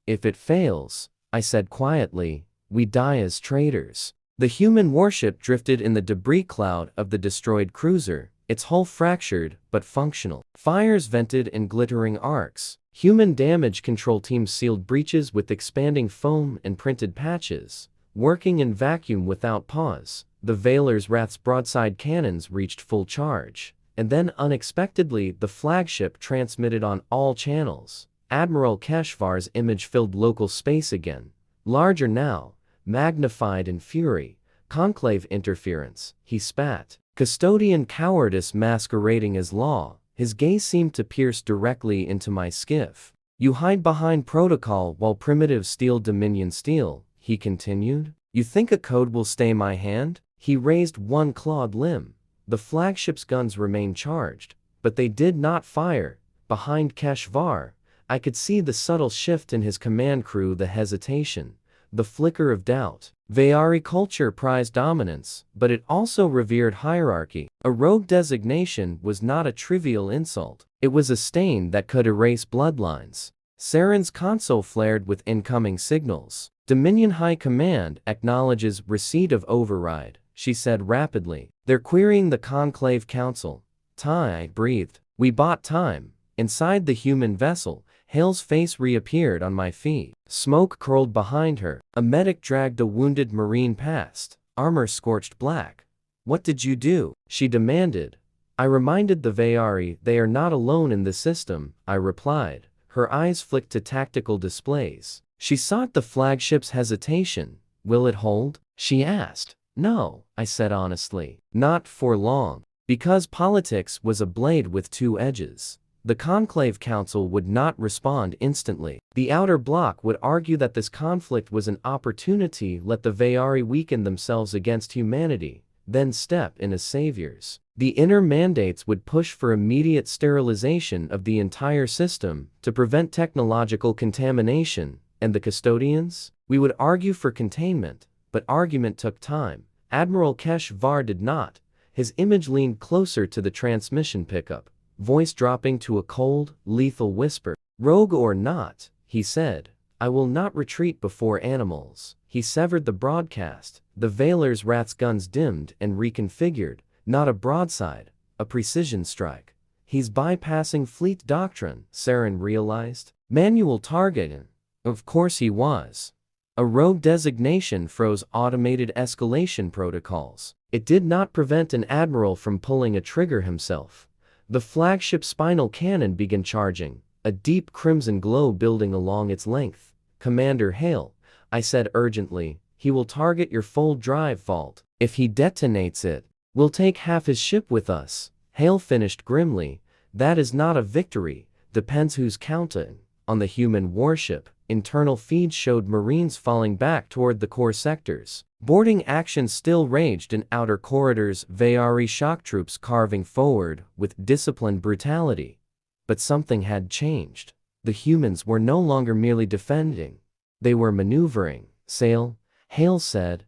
I said quietly, we die as traitors. The human warship drifted in the debris cloud of the destroyed cruiser, its hull fractured but functional. Fires vented in glittering arcs. Human damage control teams sealed breaches with expanding foam and printed patches, working in vacuum without pause. The Veiler's Wrath's broadside cannons reached full charge. And then unexpectedly the flagship transmitted on all channels. Admiral Keshvar's image filled local space again. Larger now, magnified in fury. Conclave interference, he spat. Custodian cowardice masquerading as law. His gaze seemed to pierce directly into my skiff. You hide behind protocol while primitives steal Dominion steel, he continued. You think a code will stay my hand? He raised one clawed limb. The flagship's guns remained charged, but they did not fire. Behind Keshvar, I could see the subtle shift in his command crew, the hesitation, the flicker of doubt. Veari culture prized dominance, but it also revered hierarchy. A rogue designation was not a trivial insult. It was a stain that could erase bloodlines. Saren's console flared with incoming signals. Dominion High Command acknowledges receipt of override, she said rapidly. They're querying the Conclave Council. I breathed. We bought time. Inside the human vessel, Hale's face reappeared on my feet. Smoke curled behind her. A medic dragged a wounded Marine past, armor scorched black. What did you do? She demanded. I reminded the Veari they are not alone in the system, I replied. Her eyes flicked to tactical displays. She sought the flagship's hesitation. Will it hold? She asked. No, I said honestly. Not for long. Because politics was a blade with 2 edges. The Conclave Council would not respond instantly. The outer bloc would argue that this conflict was an opportunity let the Veari weaken themselves against humanity, then step in as saviors. The inner mandates would push for immediate sterilization of the entire system to prevent technological contamination, and the custodians? We would argue for containment, but argument took time. Admiral Keshvar did not. His image leaned closer to the transmission pickup, voice dropping to a cold, lethal whisper. Rogue or not, he said, I will not retreat before animals. He severed the broadcast. The Veiler's Wrath's guns dimmed and reconfigured. Not a broadside, a precision strike. He's bypassing fleet doctrine, Saren realized. Manual targeting. Of course he was. A rogue designation froze automated escalation protocols. It did not prevent an admiral from pulling a trigger himself. The flagship's spinal cannon began charging, a deep crimson glow building along its length. Commander Hale, I said urgently, he will target your full drive vault. If he detonates it, we'll take half his ship with us. Hale finished grimly. That is not a victory. Depends who's counting. On the human warship, internal feeds showed Marines falling back toward the core sectors. Boarding action still raged in outer corridors, Veari shock troops carving forward with disciplined brutality. But something had changed. The humans were no longer merely defending. They were maneuvering. Sail, Hale said,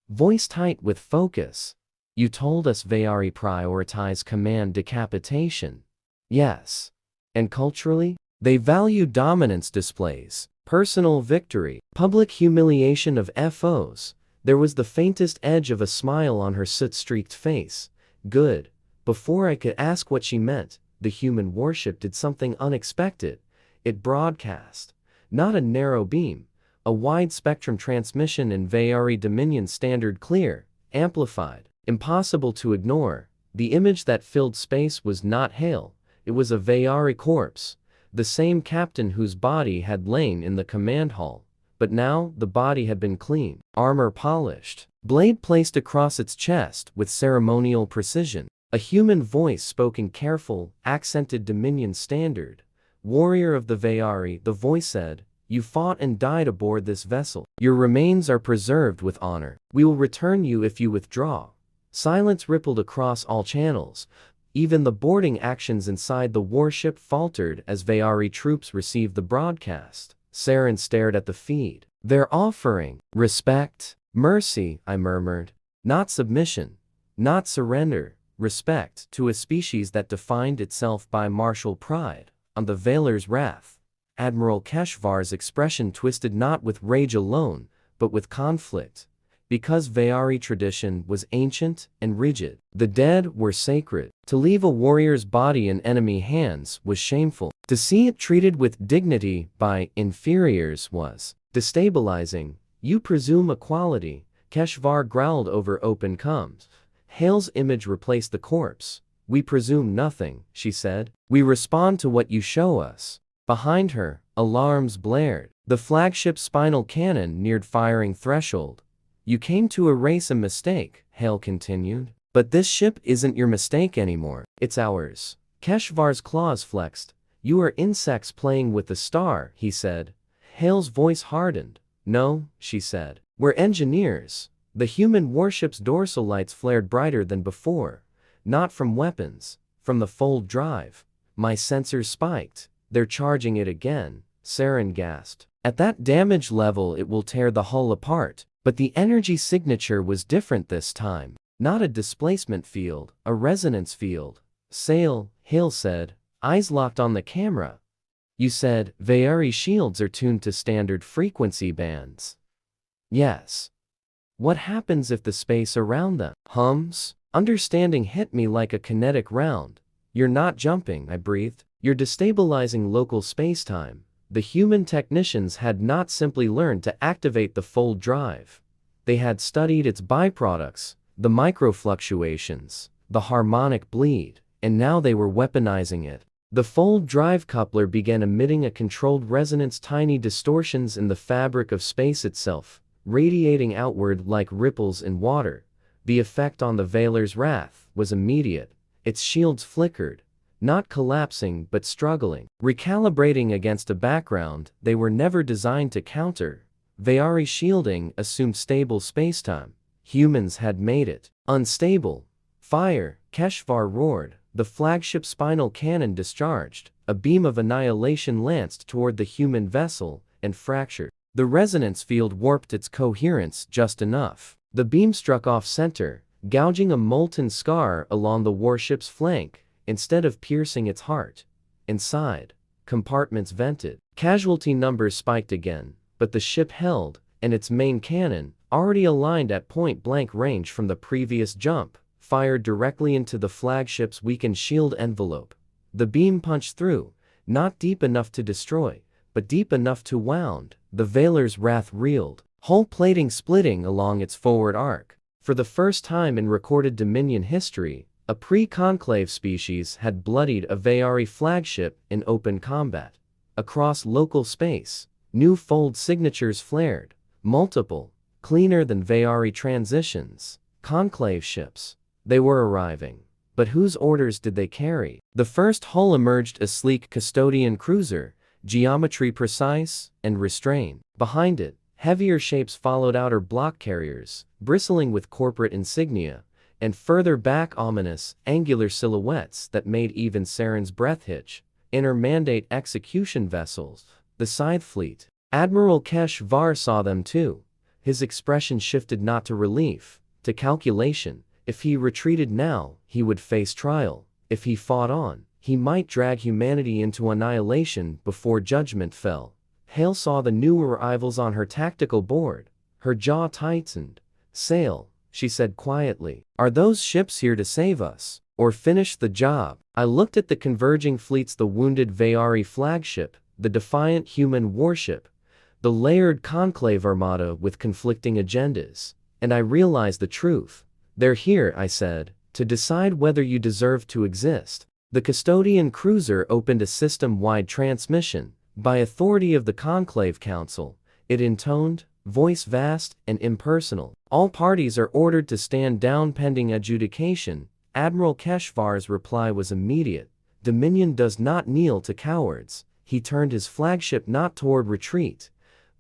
voice tight with focus. You told us Veari prioritize command decapitation. Yes. And culturally? They value dominance displays, personal victory, public humiliation of FOs. There was the faintest edge of a smile on her soot-streaked face. Good. Before I could ask what she meant, the human warship did something unexpected. It broadcast. Not a narrow beam. A wide-spectrum transmission in Veari Dominion standard clear, amplified, impossible to ignore. The image that filled space was not Hale. It was a Veari corpse. The same captain whose body had lain in the command hall. But now, the body had been cleaned, armor polished, blade placed across its chest with ceremonial precision. A human voice spoke in careful, accented Dominion standard. "Warrior of the Vayari," the voice said, "you fought and died aboard this vessel. Your remains are preserved with honor. We will return you if you withdraw." Silence rippled across all channels. Even the boarding actions inside the warship faltered as Vayari troops received the broadcast. Saren stared at the feed. "They're offering respect, mercy," I murmured. "Not submission, not surrender. Respect to a species that defined itself by martial pride." On the Veiler's wrath, Admiral Keshvar's expression twisted not with rage alone, but with conflict. Because Vayari tradition was ancient and rigid, the dead were sacred. To leave a warrior's body in enemy hands was shameful. To see it treated with dignity by inferiors was destabilizing. "You presume equality," Keshvar growled over open comms. Hale's image replaced the corpse. "We presume nothing," she said. "We respond to what you show us." Behind her, alarms blared. The flagship's spinal cannon neared firing threshold. "You came to erase a mistake," Hale continued. "But this ship isn't your mistake anymore. It's ours." Keshvar's claws flexed. "You are insects playing with the star," he said. Hale's voice hardened. "No," she said. "We're engineers." The human warship's dorsal lights flared brighter than before. "Not from weapons, from the fold drive." My sensors spiked. "They're charging it again," Saren gasped. "At that damage level it will tear the hull apart." But the energy signature was different this time. Not a displacement field, a resonance field. "Sail," Hale said, eyes locked on the camera. "You said Vayari shields are tuned to standard frequency bands." "Yes." "What happens if the space around them hums?" Understanding hit me like a kinetic round. "You're not jumping," I breathed. "You're destabilizing local spacetime." The human technicians had not simply learned to activate the fold drive. They had studied its byproducts, the microfluctuations, the harmonic bleed, and now they were weaponizing it. The fold drive coupler began emitting a controlled resonance, tiny distortions in the fabric of space itself, radiating outward like ripples in water. The effect on the Veiler's wrath was immediate. Its shields flickered, not collapsing but struggling, recalibrating against a background they were never designed to counter. Vayari shielding assumed stable spacetime. Humans had made it unstable. "Fire!" Keshvar roared. The flagship spinal cannon discharged. A beam of annihilation lanced toward the human vessel and fractured. The resonance field warped its coherence just enough. The beam struck off-center, gouging a molten scar along the warship's flank, instead of piercing its heart. Inside, compartments vented. Casualty numbers spiked again, but the ship held, and its main cannon, already aligned at point-blank range from the previous jump, fired directly into the flagship's weakened shield envelope. The beam punched through, not deep enough to destroy, but deep enough to wound. The Veiler's wrath reeled, hull plating splitting along its forward arc. For the first time in recorded Dominion history, a pre-conclave species had bloodied a Vayari flagship in open combat. Across local space, new fold signatures flared, multiple, cleaner than Vayari transitions, conclave ships. They were arriving. But whose orders did they carry? The first hull emerged a sleek custodian cruiser, geometry precise and restrained. Behind it, heavier shapes followed outer block carriers, bristling with corporate insignia, and further back ominous, angular silhouettes that made even Saren's breath hitch. Inner mandate execution vessels, the Scythe Fleet. Admiral Keshvar saw them too. His expression shifted not to relief, to calculation. If he retreated now, he would face trial. If he fought on, he might drag humanity into annihilation before judgment fell. Hale saw the new arrivals on her tactical board. Her jaw tightened. "Sail," she said quietly. "Are those ships here to save us, or finish the job?" I looked at the converging fleets, the wounded Vayari flagship, the defiant human warship, the layered conclave armada with conflicting agendas, and I realized the truth. "They're here," I said, "to decide whether you deserve to exist." The custodian cruiser opened a system-wide transmission. By authority of the Conclave Council, it intoned, voice vast and impersonal. All parties are ordered to stand down pending adjudication. Admiral Keshvar's reply was immediate. Dominion does not kneel to cowards. He turned his flagship not toward retreat,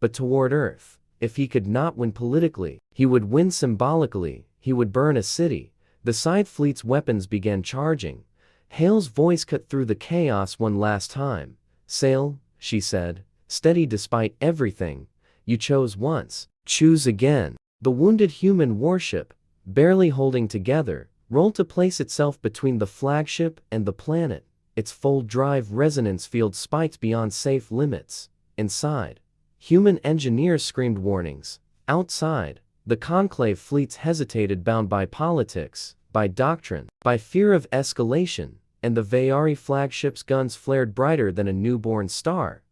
but toward Earth. If he could not win politically, he would win symbolically. He would burn a city. The side fleet's weapons began charging. Hale's voice cut through the chaos one last time. "Sail," she said, "steady despite everything. You chose once. Choose again." The wounded human warship, barely holding together, rolled to place itself between the flagship and the planet. Its full-drive resonance field spiked beyond safe limits. Inside, human engineers screamed warnings. Outside, the conclave fleets hesitated, bound by politics, by doctrine, by fear of escalation, and the Vayari flagship's guns flared brighter than a newborn star.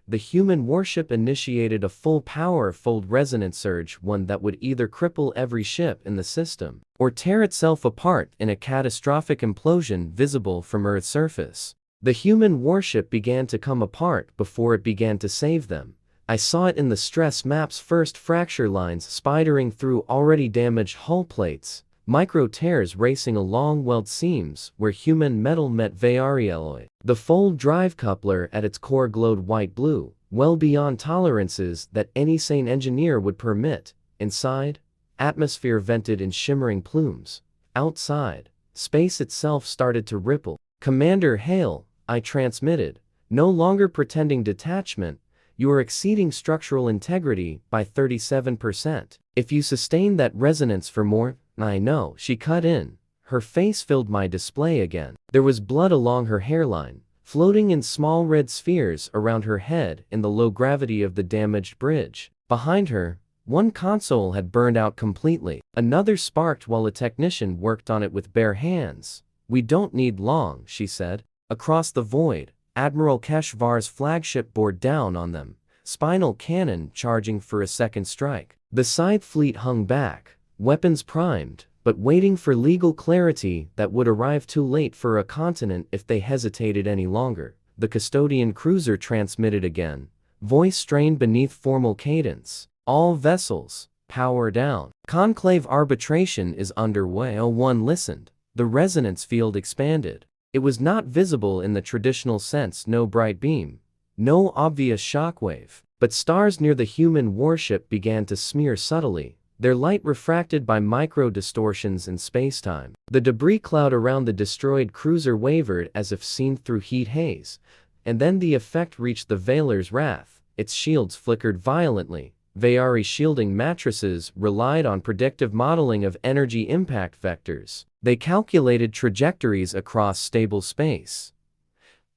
The human warship initiated a full-power fold resonance surge, one that would either cripple every ship in the system, or tear itself apart in a catastrophic implosion visible from Earth's surface. The human warship began to come apart before it began to save them. I saw it in the stress map's first fracture lines spidering through already damaged hull plates, micro tears racing along weld seams where human metal met Vayari alloy. The fold drive coupler at its core glowed white-blue, well beyond tolerances that any sane engineer would permit. Inside, atmosphere vented in shimmering plumes. Outside, space itself started to ripple. "Commander Hale," I transmitted, no longer pretending detachment, "you are exceeding structural integrity by 37%. If you sustain that resonance for more—" "I know," she cut in. Her face filled my display again. There was blood along her hairline, floating in small red spheres around her head in the low gravity of the damaged bridge. Behind her, one console had burned out completely. Another sparked while a technician worked on it with bare hands. "We don't need long," she said. Across the void, Admiral Keshvar's flagship bore down on them, spinal cannon charging for a second strike. The side fleet hung back, weapons primed, but waiting for legal clarity that would arrive too late for a continent if they hesitated any longer. The custodian cruiser transmitted again, voice strained beneath formal cadence. "All vessels, power down. Conclave arbitration is underway." One listened. The resonance field expanded. It was not visible in the traditional sense, no bright beam, no obvious shockwave, but stars near the human warship began to smear subtly, their light refracted by micro-distortions in spacetime. The debris cloud around the destroyed cruiser wavered as if seen through heat haze, and then the effect reached the Veiler's Wrath. Its shields flickered violently. Vayari shielding matrices relied on predictive modeling of energy impact vectors. They calculated trajectories across stable space.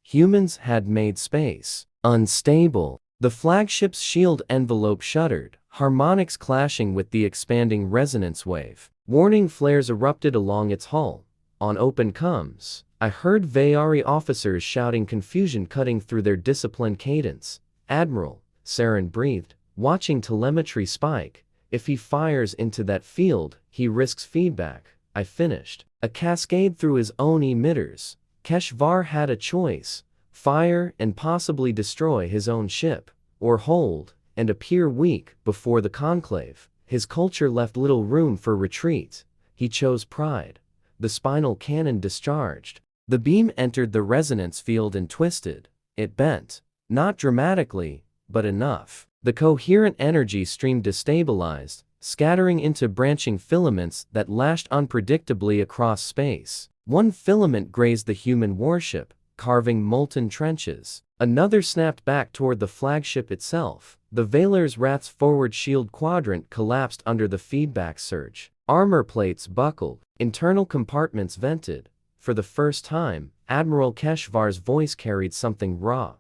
Humans had made space unstable. The flagship's shield envelope shuddered, harmonics clashing with the expanding resonance wave. Warning flares erupted along its hull. On open comms, I heard Vayari officers shouting, confusion cutting through their disciplined cadence. "Admiral," Saren breathed, watching telemetry spike. "If he fires into that field, he risks feedback." I finished. A cascade through his own emitters. Keshvar had a choice: fire and possibly destroy his own ship, or hold and appear weak before the conclave. His culture left little room for retreat. He chose pride. The spinal cannon discharged. The beam entered the resonance field and twisted. It bent, not dramatically, but enough. The coherent energy stream destabilized, scattering into branching filaments that lashed unpredictably across space. One filament grazed the human warship, carving molten trenches. Another snapped back toward the flagship itself. The Veiler's Wrath's forward shield quadrant collapsed under the feedback surge. Armor plates buckled. Internal compartments vented. For the first time, Admiral Keshvar's voice carried something raw.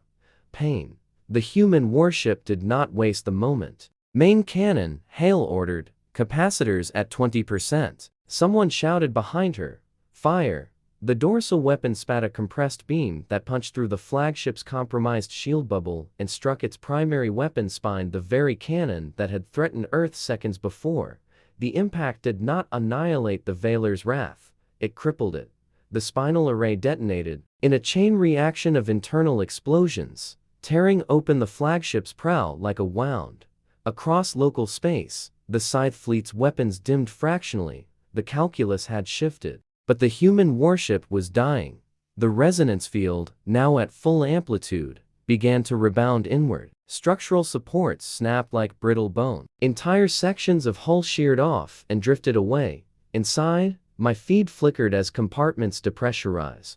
Pain. The human warship did not waste the moment. "Main cannon," Hale ordered. "Capacitors at 20%. Someone shouted behind her. "Fire." The dorsal weapon spat a compressed beam that punched through the flagship's compromised shield bubble and struck its primary weapon spine, the very cannon that had threatened Earth seconds before. The impact did not annihilate the Veiler's Wrath. It crippled it. The spinal array detonated in a chain reaction of internal explosions, tearing open the flagship's prow like a wound, Across local space, the Scythe fleet's weapons dimmed fractionally, the calculus had shifted. But the human warship was dying. The resonance field, now at full amplitude, began to rebound inward. Structural supports snapped like brittle bone. Entire sections of hull sheared off and drifted away. Inside, my feed flickered as compartments depressurize.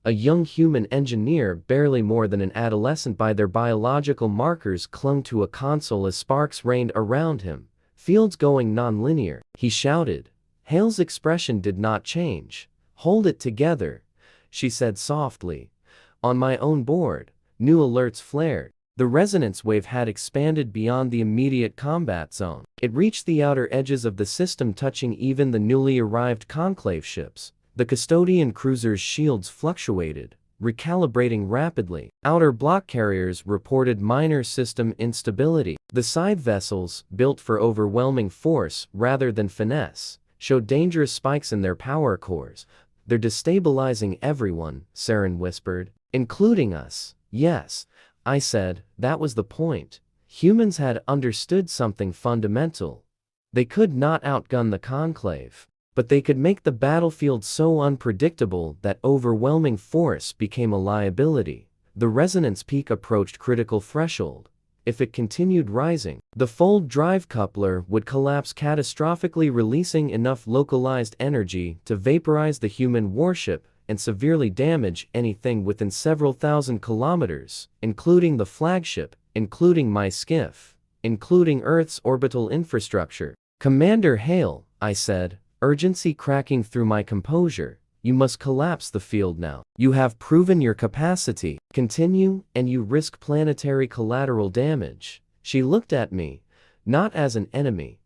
A young human engineer, barely more than an adolescent by their biological markers, clung to a console as sparks rained around him. Fields going non-linear, he shouted. Hale's expression did not change. Hold it together, she said softly. On my own board, new alerts flared. The resonance wave had expanded beyond the immediate combat zone. It reached the outer edges of the system, touching even the newly arrived conclave ships. The custodian cruiser's shields fluctuated, recalibrating rapidly. Outer block carriers reported minor system instability. The side vessels, built for overwhelming force rather than finesse, showed dangerous spikes in their power cores. They're destabilizing everyone, Saren whispered. Including us. Yes, I said, that was the point. Humans had understood something fundamental. They could not outgun the conclave, but they could make the battlefield so unpredictable that overwhelming force became a liability. The resonance peak approached critical threshold. If it continued rising, the fold drive coupler would collapse catastrophically, releasing enough localized energy to vaporize the human warship and severely damage anything within several thousand kilometers, including the flagship, including my skiff, including Earth's orbital infrastructure. Commander Hale, I said, urgency cracking through my composure, you must collapse the field now. You have proven your capacity. Continue, and you risk planetary collateral damage. She looked at me, not as an enemy,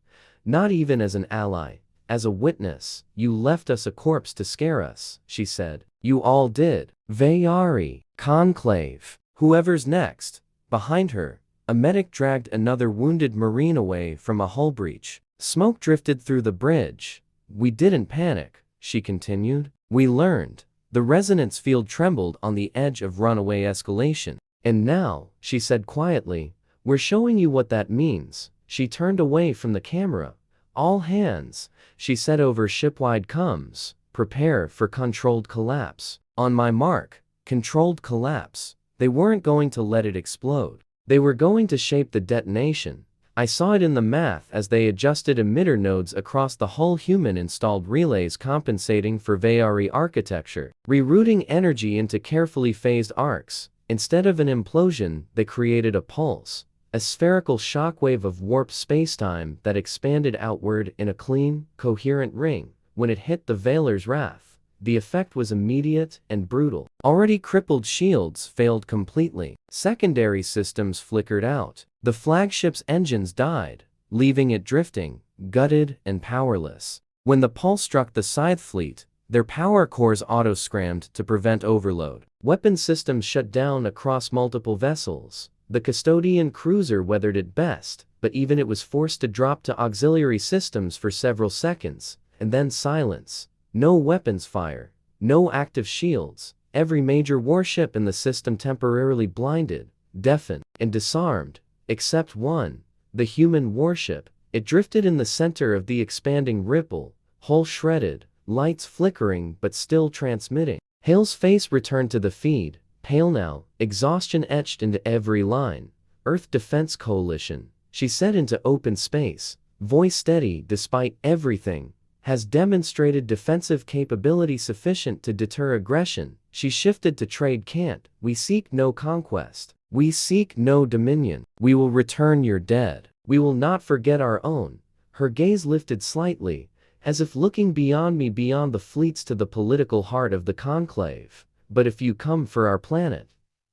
not even as an ally, as a witness. You left us a corpse to scare us, she said. You all did. Vayari, conclave, whoever's next. Behind her, a medic dragged another wounded Marine away from a hull breach. Smoke drifted through the bridge. We didn't panic, she continued. We learned. The resonance field trembled on the edge of runaway escalation. And now, she said quietly, we're showing you what that means. She turned away from the camera. All hands, she said over shipwide comms, prepare for controlled collapse. On my mark, controlled collapse. They weren't going to let it explode. They were going to shape the detonation. I saw it in the math as they adjusted emitter nodes across the hull. Human installed relays compensating for Vayari architecture, rerouting energy into carefully phased arcs. Instead of an implosion, they created a pulse, a spherical shockwave of warp spacetime that expanded outward in a clean, coherent ring. When it hit the Veiler's wrath, the effect was immediate and brutal. Already crippled shields failed completely. Secondary systems flickered out. The flagship's engines died, leaving it drifting, gutted and powerless. When the pulse struck the Scythe fleet, their power cores auto-scrammed to prevent overload. Weapon systems shut down across multiple vessels. The custodian cruiser weathered it best, but even it was forced to drop to auxiliary systems for several seconds, and then silence. No weapons fire, no active shields. Every major warship in the system temporarily blinded, deafened, and disarmed, except one, the human warship. It drifted in the center of the expanding ripple, hull shredded, lights flickering but still transmitting. Hale's face returned to the feed, pale now, exhaustion etched into every line. Earth Defense Coalition, she said into open space, voice steady despite everything, has demonstrated defensive capability sufficient to deter aggression. She shifted to trade. Can't. We seek no conquest. We seek no dominion. We will return your dead. We will not forget our own. Her gaze lifted slightly, as if looking beyond me, beyond the fleets to the political heart of the conclave. But if you come for our planet,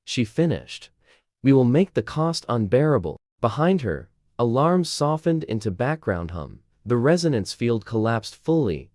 she finished, we will make the cost unbearable. Behind her, alarms softened into background hum. The resonance field collapsed fully,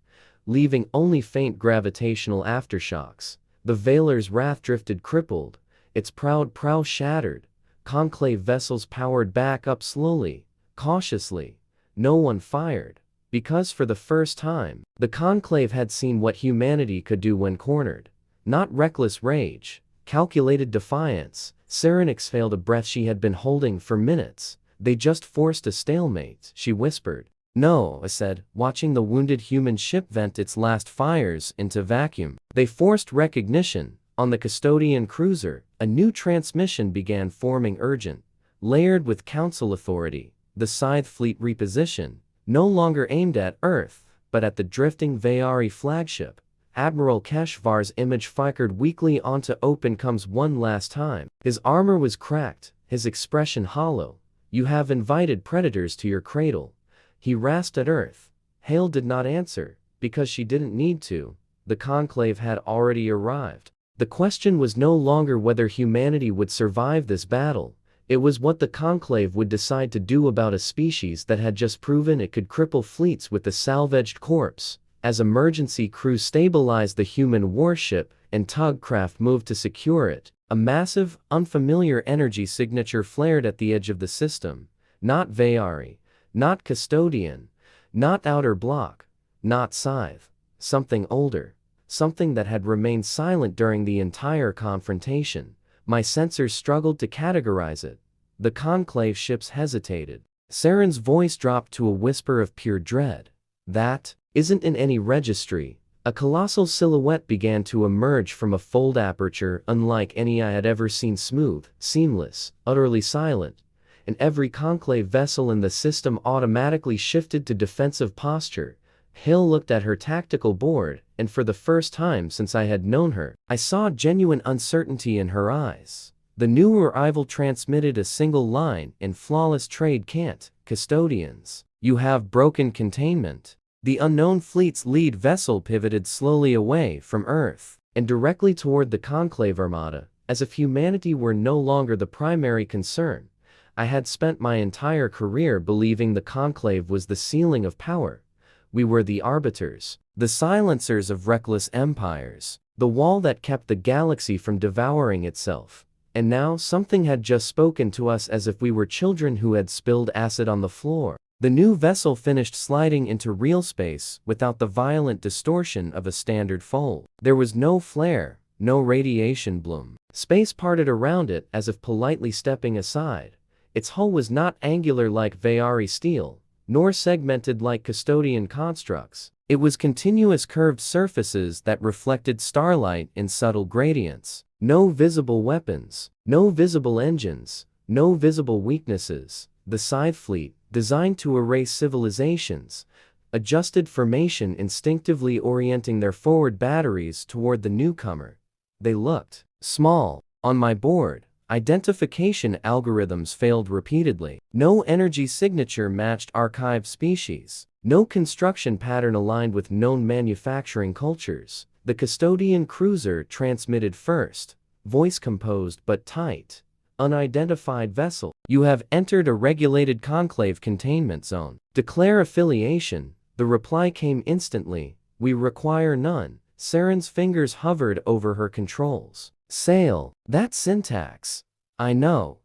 leaving only faint gravitational aftershocks. The Veiler's wrath drifted crippled, its proud prow shattered. Conclave vessels powered back up slowly, cautiously. No one fired, because for the first time, the conclave had seen what humanity could do when cornered. Not reckless rage, calculated defiance. Saren exhaled a breath she had been holding for minutes. They just forced a stalemate, she whispered. No, I said, watching the wounded human ship vent its last fires into vacuum. They forced recognition. On the custodian cruiser, a new transmission began forming urgent, layered with council authority. The Scythe fleet reposition, no longer aimed at Earth, but at the drifting Vayari flagship. Admiral Keshvar's image flickered weakly onto open comes one last time. His armor was cracked, his expression hollow. You have invited predators to your cradle. He rasped at Earth. Hale did not answer, because she didn't need to. The conclave had already arrived. The question was no longer whether humanity would survive this battle. It was what the conclave would decide to do about a species that had just proven it could cripple fleets with a salvaged corpse. As emergency crews stabilized the human warship and tugcraft moved to secure it, a massive, unfamiliar energy signature flared at the edge of the system. Not Vayari, not Custodian, not Outer Block, not Scythe. Something older. Something that had remained silent during the entire confrontation. My sensors struggled to categorize it. The conclave ships hesitated. Saren's voice dropped to a whisper of pure dread. That isn't in any registry. A colossal silhouette began to emerge from a fold aperture unlike any I had ever seen, smooth, seamless, utterly silent. And every conclave vessel in the system automatically shifted to defensive posture. Hill looked at her tactical board, and for the first time since I had known her, I saw genuine uncertainty in her eyes. The new arrival transmitted a single line in flawless trade cant. Custodians, you have broken containment. The unknown fleet's lead vessel pivoted slowly away from Earth and directly toward the conclave armada, as if humanity were no longer the primary concern. I had spent my entire career believing the conclave was the ceiling of power. We were the arbiters, the silencers of reckless empires, the wall that kept the galaxy from devouring itself. And now something had just spoken to us as if we were children who had spilled acid on the floor. The new vessel finished sliding into real space without the violent distortion of a standard fold. There was no flare, no radiation bloom. Space parted around it as if politely stepping aside. Its hull was not angular like Vayari steel, nor segmented like custodian constructs. It was continuous curved surfaces that reflected starlight in subtle gradients. No visible weapons, no visible engines, no visible weaknesses. The Scythe fleet, designed to erase civilizations, adjusted formation, instinctively orienting their forward batteries toward the newcomer. They looked small. On my board, identification algorithms failed repeatedly. No energy signature matched archived species. No construction pattern aligned with known manufacturing cultures. The custodian cruiser transmitted first, voice composed but tight. Unidentified vessel. You have entered a regulated conclave containment zone. Declare affiliation. The reply came instantly. We require none. Saren's fingers hovered over her controls. Sail. That syntax. I know.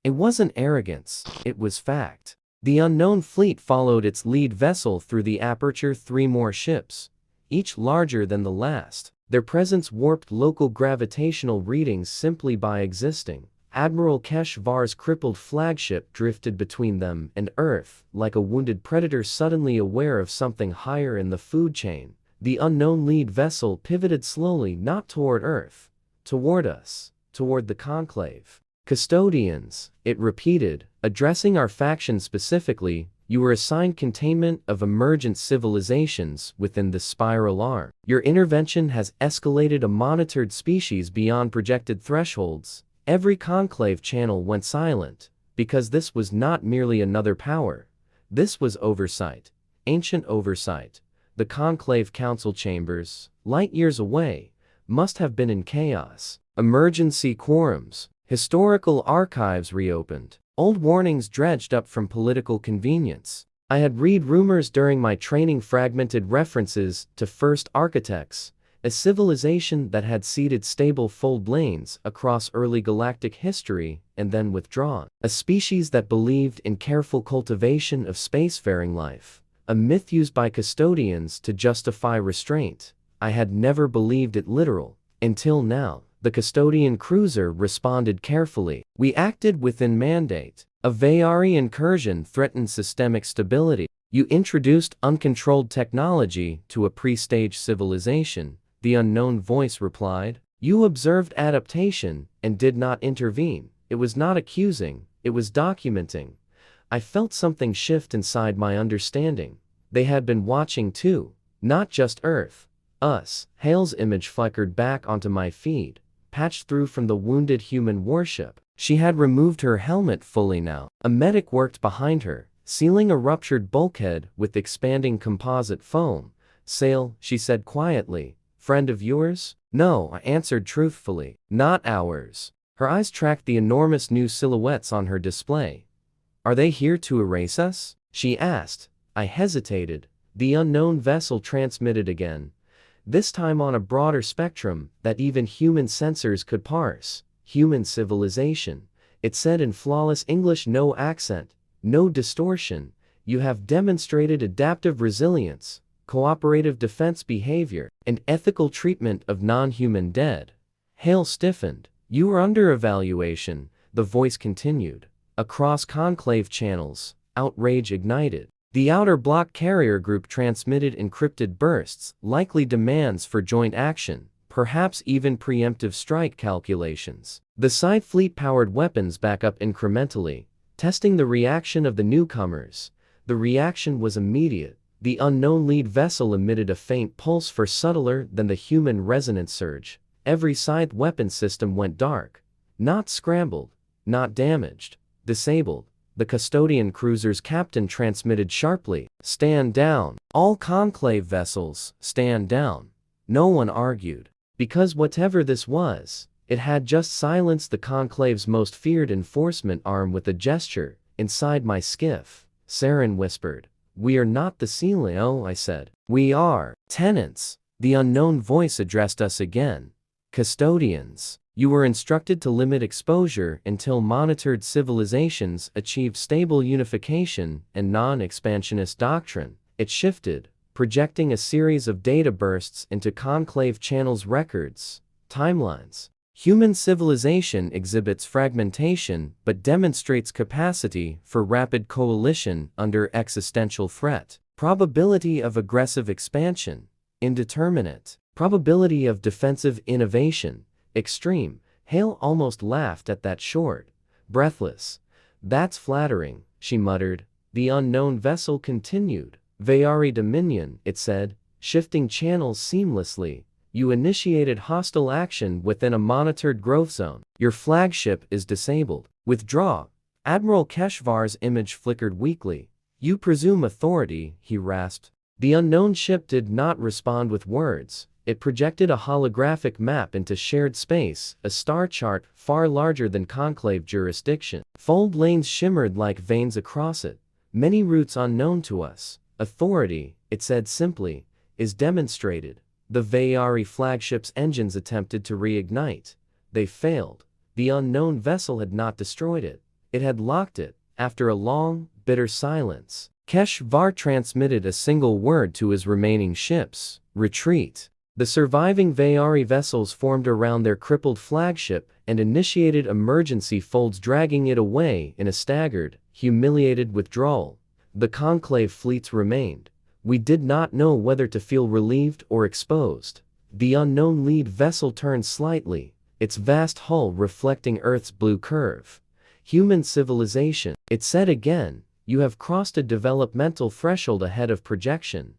It wasn't arrogance. It was fact. The unknown fleet followed its lead vessel through the aperture. 3 more ships, each larger than the last. Their presence warped local gravitational readings simply by existing. Admiral Keshvar's crippled flagship drifted between them and Earth, like a wounded predator suddenly aware of something higher in the food chain. The unknown lead vessel pivoted slowly, not toward Earth, toward us, toward the conclave. Custodians, it repeated, addressing our faction specifically, you were assigned containment of emergent civilizations within the spiral arm. Your intervention has escalated a monitored species beyond projected thresholds. Every conclave channel went silent, because this was not merely another power. This was oversight, ancient oversight. The conclave council chambers, light years away, must have been in chaos. Emergency quorums, historical archives reopened, old warnings dredged up from political convenience. I had read rumors during my training, fragmented references to first architects, a civilization that had seeded stable fold lanes across early galactic history and then withdrawn. A species that believed in careful cultivation of spacefaring life, a myth used by custodians to justify restraint. I had never believed it literal, until now. The custodian cruiser responded carefully. We acted within mandate. A Vayari incursion threatened systemic stability. You introduced uncontrolled technology to a pre-stage civilization, the unknown voice replied. You observed adaptation and did not intervene. It was not accusing, it was documenting. I felt something shift inside my understanding. They had been watching too, not just Earth. Us. Hale's image flickered back onto my feed, patched through from the wounded human warship. She had removed her helmet fully now. A medic worked behind her, sealing a ruptured bulkhead with expanding composite foam. Sail, she said quietly. Friend of yours? No, I answered truthfully. Not ours. Her eyes tracked the enormous new silhouettes on her display. Are they here to erase us? She asked. I hesitated. The unknown vessel transmitted again. This time on a broader spectrum that even human sensors could parse. Human civilization. It said in flawless English, no accent, no distortion. You have demonstrated adaptive resilience, cooperative defense behavior, and ethical treatment of non-human dead. Hale stiffened. You are under evaluation, the voice continued. Across conclave channels, outrage ignited. The outer block carrier group transmitted encrypted bursts, likely demands for joint action, perhaps even preemptive strike calculations. The side fleet powered weapons back up incrementally, testing the reaction of the newcomers. The reaction was immediate. The unknown lead vessel emitted a faint pulse far subtler than the human resonance surge. Every side weapon system went dark. Not scrambled, not damaged, disabled. The custodian cruiser's captain transmitted sharply, stand down. All conclave vessels, stand down. No one argued. Because whatever this was, it had just silenced the conclave's most feared enforcement arm with a gesture. Inside my skiff, Saren whispered. We are not the CEO, I said. We are tenants. The unknown voice addressed us again. Custodians. You were instructed to limit exposure until monitored civilizations achieved stable unification and non-expansionist doctrine. It shifted, projecting a series of data bursts into conclave channels records, timelines. Human civilization exhibits fragmentation but demonstrates capacity for rapid coalition under existential threat. Probability of aggressive expansion, indeterminate. Probability of defensive innovation, extreme. Hale almost laughed at that short, breathless. That's flattering, she muttered. The unknown vessel continued. Vayari Dominion, it said, shifting channels seamlessly. You initiated hostile action within a monitored growth zone. Your flagship is disabled. Withdraw. Admiral Keshvar's image flickered weakly. You presume authority, he rasped. The unknown ship did not respond with words. It projected a holographic map into shared space, a star chart far larger than conclave jurisdiction. Fold lanes shimmered like veins across it. Many routes unknown to us. Authority, it said simply, is demonstrated. The Vayari flagship's engines attempted to reignite. They failed. The unknown vessel had not destroyed it. It had locked it. After a long, bitter silence, Keshvar transmitted a single word to his remaining ships: retreat. The surviving Vayari vessels formed around their crippled flagship and initiated emergency folds, dragging it away in a staggered, humiliated withdrawal. The conclave fleets remained. We did not know whether to feel relieved or exposed. The unknown lead vessel turned slightly, its vast hull reflecting Earth's blue curve. Human civilization, it said again, you have crossed a developmental threshold ahead of projection.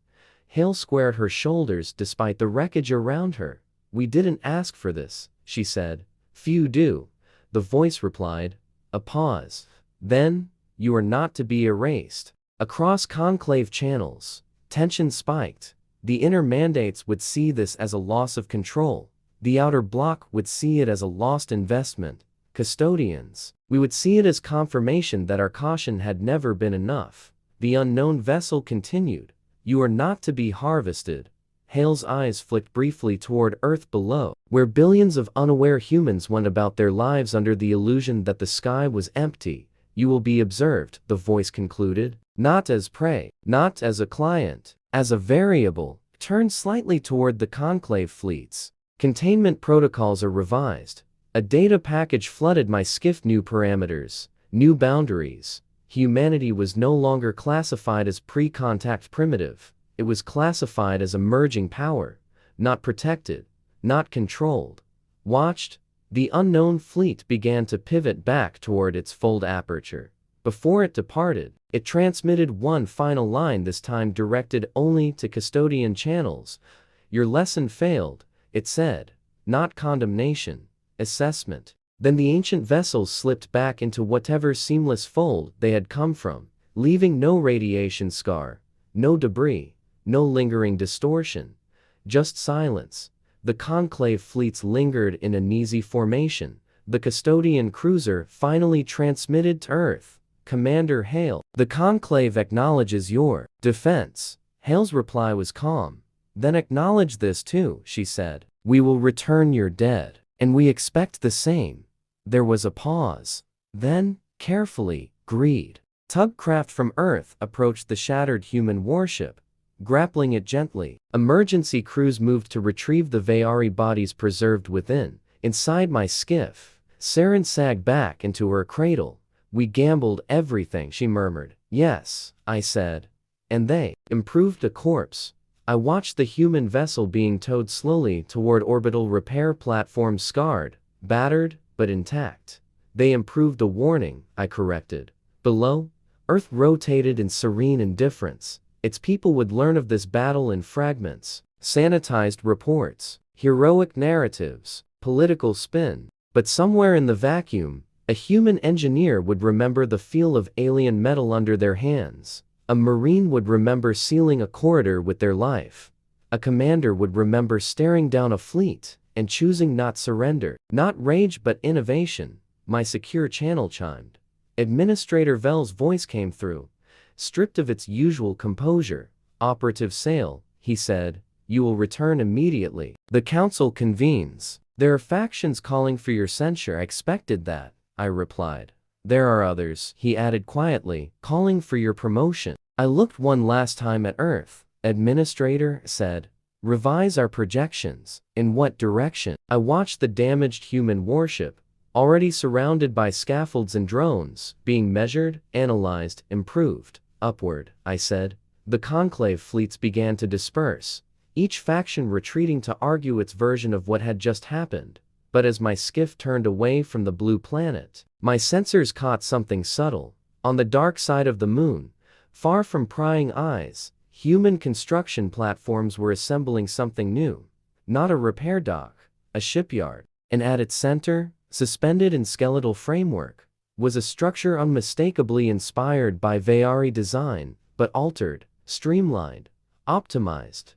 Hale squared her shoulders despite the wreckage around her. We didn't ask for this, she said. Few do. The voice replied. A pause. Then, you are not to be erased. Across conclave channels, tension spiked. The inner mandates would see this as a loss of control. The outer block would see it as a lost investment. Custodians, we would see it as confirmation that our caution had never been enough. The unknown vessel continued. You are not to be harvested. Hale's eyes flicked briefly toward Earth below, where billions of unaware humans went about their lives under the illusion that the sky was empty. You will be observed, the voice concluded. Not as prey, not as a client, as a variable. Turn slightly toward the conclave fleets. Containment protocols are revised. A data package flooded my skiff. New parameters. New boundaries. Humanity was no longer classified as pre-contact primitive. It was classified as emerging power, not protected, not controlled. Watched, the unknown fleet began to pivot back toward its fold aperture. Before it departed, it transmitted one final line, this time directed only to custodian channels. "Your lesson failed," it said. Not condemnation, assessment. Then the ancient vessels slipped back into whatever seamless fold they had come from, leaving no radiation scar, no debris, no lingering distortion. Just silence. The conclave fleets lingered in uneasy formation. The custodian cruiser finally transmitted to Earth. "Commander Hale, the conclave acknowledges your defense." Hale's reply was calm. "Then acknowledge this too," she said. "We will return your dead. And we expect the same." There was a pause. Then, carefully, greed. Tugcraft from Earth approached the shattered human warship, grappling it gently. Emergency crews moved to retrieve the Vayari bodies preserved within. Inside my skiff, Saren sagged back into her cradle. "We gambled everything," she murmured. "Yes," I said. "And they improved a corpse." I watched the human vessel being towed slowly toward orbital repair platforms, scarred, battered, but intact. "They improved a warning," I corrected. Below, Earth rotated in serene indifference. Its people would learn of this battle in fragments, sanitized reports, heroic narratives, political spin. But somewhere in the vacuum, a human engineer would remember the feel of alien metal under their hands. A marine would remember sealing a corridor with their life. A commander would remember staring down a fleet and choosing not surrender. Not rage but innovation. My secure channel chimed. Administrator Vell's voice came through, stripped of its usual composure. "Operative Sale," he said, "you will return immediately. The council convenes. There are factions calling for your censure." "I expected that," I replied. "There are others," he added quietly, "calling for your promotion." I looked one last time at Earth. Administrator said, "Revise our projections." "In what direction?" I watched the damaged human warship, already surrounded by scaffolds and drones, being measured, analyzed, improved. "Upward," I said. The conclave fleets began to disperse, each faction retreating to argue its version of what had just happened. But as my skiff turned away from the blue planet, my sensors caught something subtle. On the dark side of the moon, far from prying eyes, human construction platforms were assembling something new. Not a repair dock, a shipyard. And at its center, suspended in skeletal framework, was a structure unmistakably inspired by Vayari design, but altered, streamlined, optimized.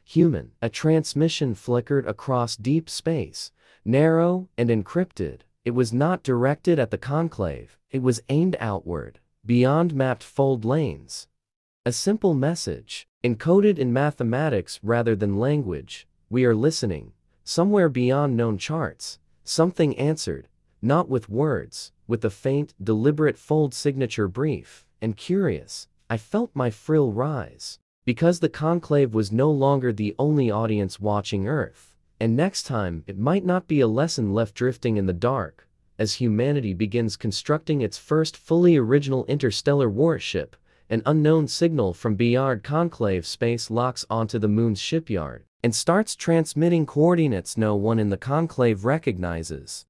Human. A transmission flickered across deep space, narrow and encrypted. It was not directed at the conclave. It was aimed outward, beyond mapped fold lanes. A simple message, encoded in mathematics rather than language. "We are listening." Somewhere beyond known charts, something answered, not with words, with a faint, deliberate fold signature. Brief and curious, I felt my frill rise. Because the conclave was no longer the only audience watching Earth. And next time, it might not be a lesson left drifting in the dark. As humanity begins constructing its first fully original interstellar warship, an unknown signal from beyond conclave space locks onto the moon's shipyard and starts transmitting coordinates no one in the conclave recognizes.